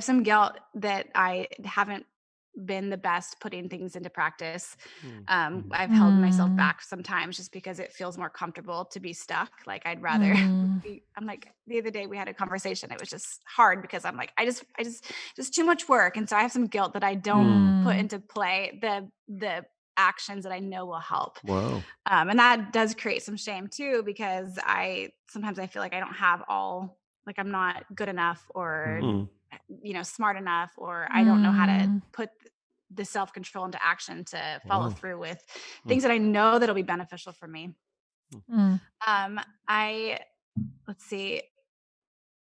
some guilt that I haven't been the best putting things into practice. I've held myself back sometimes just because it feels more comfortable to be stuck. Like I'd rather I'm like, the other day we had a conversation. It was just hard because I'm like, I just too much work. And so I have some guilt that I don't put into play the actions that I know will help. Wow. And that does create some shame too, because sometimes I feel like I don't have like I'm not good enough, or smart enough, or I don't know how to put the self-control into action to follow through with things that I know that'll be beneficial for me. Let's see.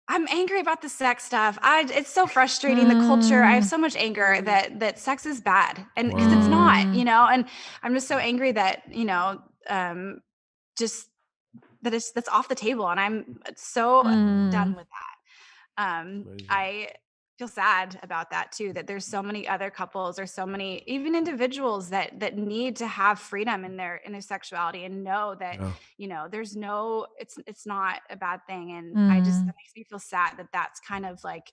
I'm angry about the sex stuff. It's so frustrating, the culture. I have so much anger that sex is bad, and because it's not, and I'm just so angry that, just that that's off the table, and I'm so done with that. I feel sad about that too, that there's so many other couples, or so many even individuals that need to have freedom in their sexuality, and know that there's no, it's not a bad thing. And that makes me feel sad that that's kind of like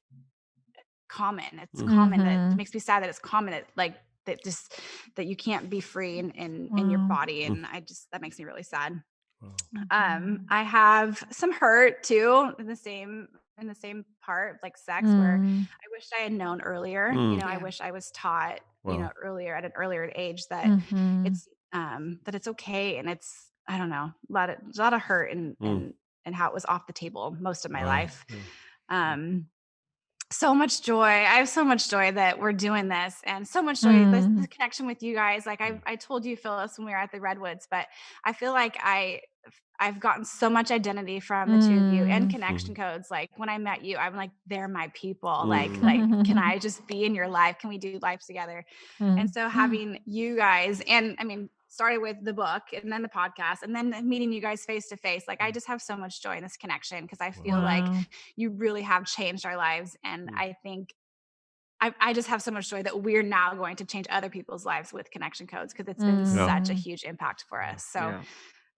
common. It's common. That it makes me sad that it's common, that like that you can't be free in your body, and that makes me really sad. I have some hurt too, in the same in the same part, like sex, where Mm. I wish I had known earlier. I Yeah. wish I was taught, Wow. earlier at an earlier age that Mhm. it's okay, and it's, I don't know, a lot of hurt Mm. and how it was off the table most of my Wow. life. Yeah. Um, so much joy. I have so much joy that we're doing this, and so much joy this Mm. connection with you guys. Like I told you, Phyllis, when we were at the Redwoods, but I feel like I've gotten so much identity from the two of you and Mm. connection codes. Like when I met you, I'm like, they're my people. Mm. Like, can I just be in your life? Can we do life together? And Mm. so having you guys, and I mean, started with the book and then the podcast and then meeting you guys face to face. Like I just have so much joy in this connection because I feel like Wow. you really have changed our lives. And Mm. I think I just have so much joy that we're now going to change other people's lives with connection codes because it's been Yeah. such a Mm. huge impact for us. So Yeah.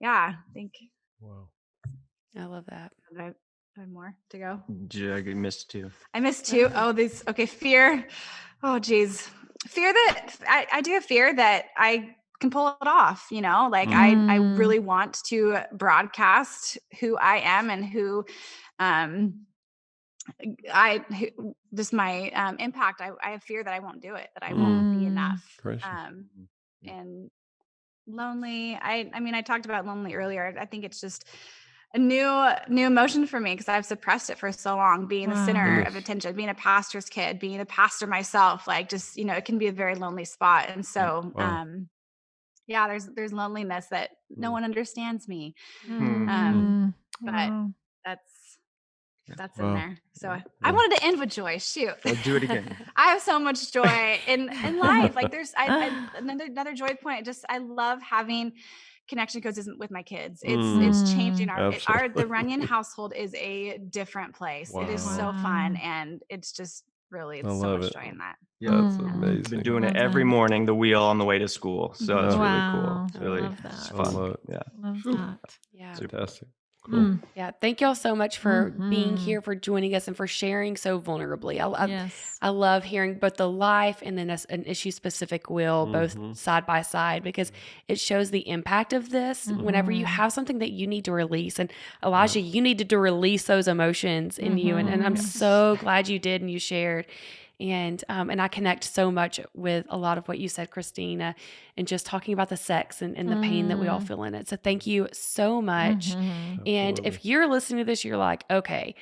yeah, I think Wow. I love that. I have more to go. I missed two. I missed two. Oh, these, okay. Fear. Oh, geez. Fear that I do have fear that I can pull it off, like I Mm. really want to broadcast who I am and who, um, just my impact. I have fear that I won't do it, that I won't be Mm. enough. Precious. And lonely. I mean, I talked about lonely earlier. I think it's just a new emotion for me because I've suppressed it for so long, being the center Wow. of attention, being a pastor's kid, being a pastor myself, like just, it can be a very lonely spot. And so, Wow. yeah, there's loneliness that no one understands me. Mm. But Wow. that's in Wow. there. So I Yeah. wanted to end with joy. Shoot. Let's do it again. I have so much joy in life. Like there's another joy point. Just I love having connection codes with my kids. It's changing Absolutely. the Runyon household is a different place. It is so Wow. fun, and it's just really, I it's so love much it. joy in that. Yeah. That's Mm. amazing. Been doing it Love every that. morning, the wheel on the way to school. So it's really cool. Wow. It's I really love it's that. I fun. love it. Yeah. Love that. Yeah. Fantastic. Cool. Mm. Yeah. Thank y'all so much for being Mhm. here, for joining us, and for sharing so vulnerably. Yes. I love hearing both the life and then an issue specific will both Mhm. side by side because it shows the impact of this whenever you Mhm. have something that you need to release. And Elijah, you needed to release those emotions in you. And I'm Mhm. so glad you did and you shared. And I connect so much with a lot of what you said, Christina, and just talking about the sex and the pain that we all feel in it. So thank you so much. Mhm. And if you're listening to this, you're like, okay,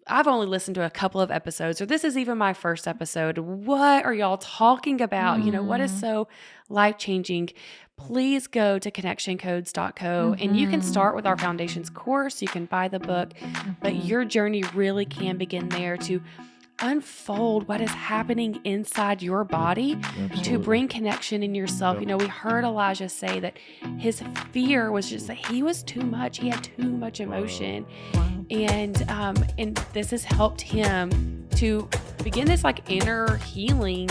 I've only listened to a couple of episodes, or this is even my first episode. What are y'all talking about? What is so life changing? Please go to connectioncodes.co and you can start with our foundations course. You can buy the book, but your journey really can begin there to unfold what is happening inside your body to bring connection in yourself. Yep. We heard Elijah say that his fear was just that he was too much. He had too much emotion. Wow. And this has helped him to begin this like inner healing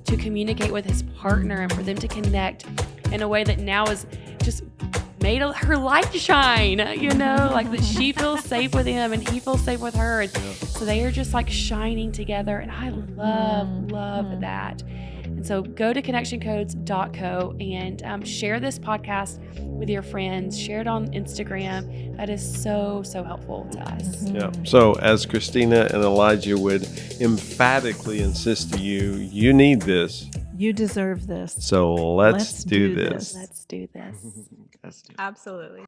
to communicate with his partner and for them to connect in a way that now is just made her light shine, like that she feels safe with him and he feels safe with her. And so they are just like shining together. And I love that. And so go to connectioncodes.co and share this podcast with your friends. Share it on Instagram. That is so helpful to us. Yeah. So as Christina and Elijah would emphatically insist to you, you need this. You deserve this. So let's do this. Let's do this. Let's do it. Absolutely.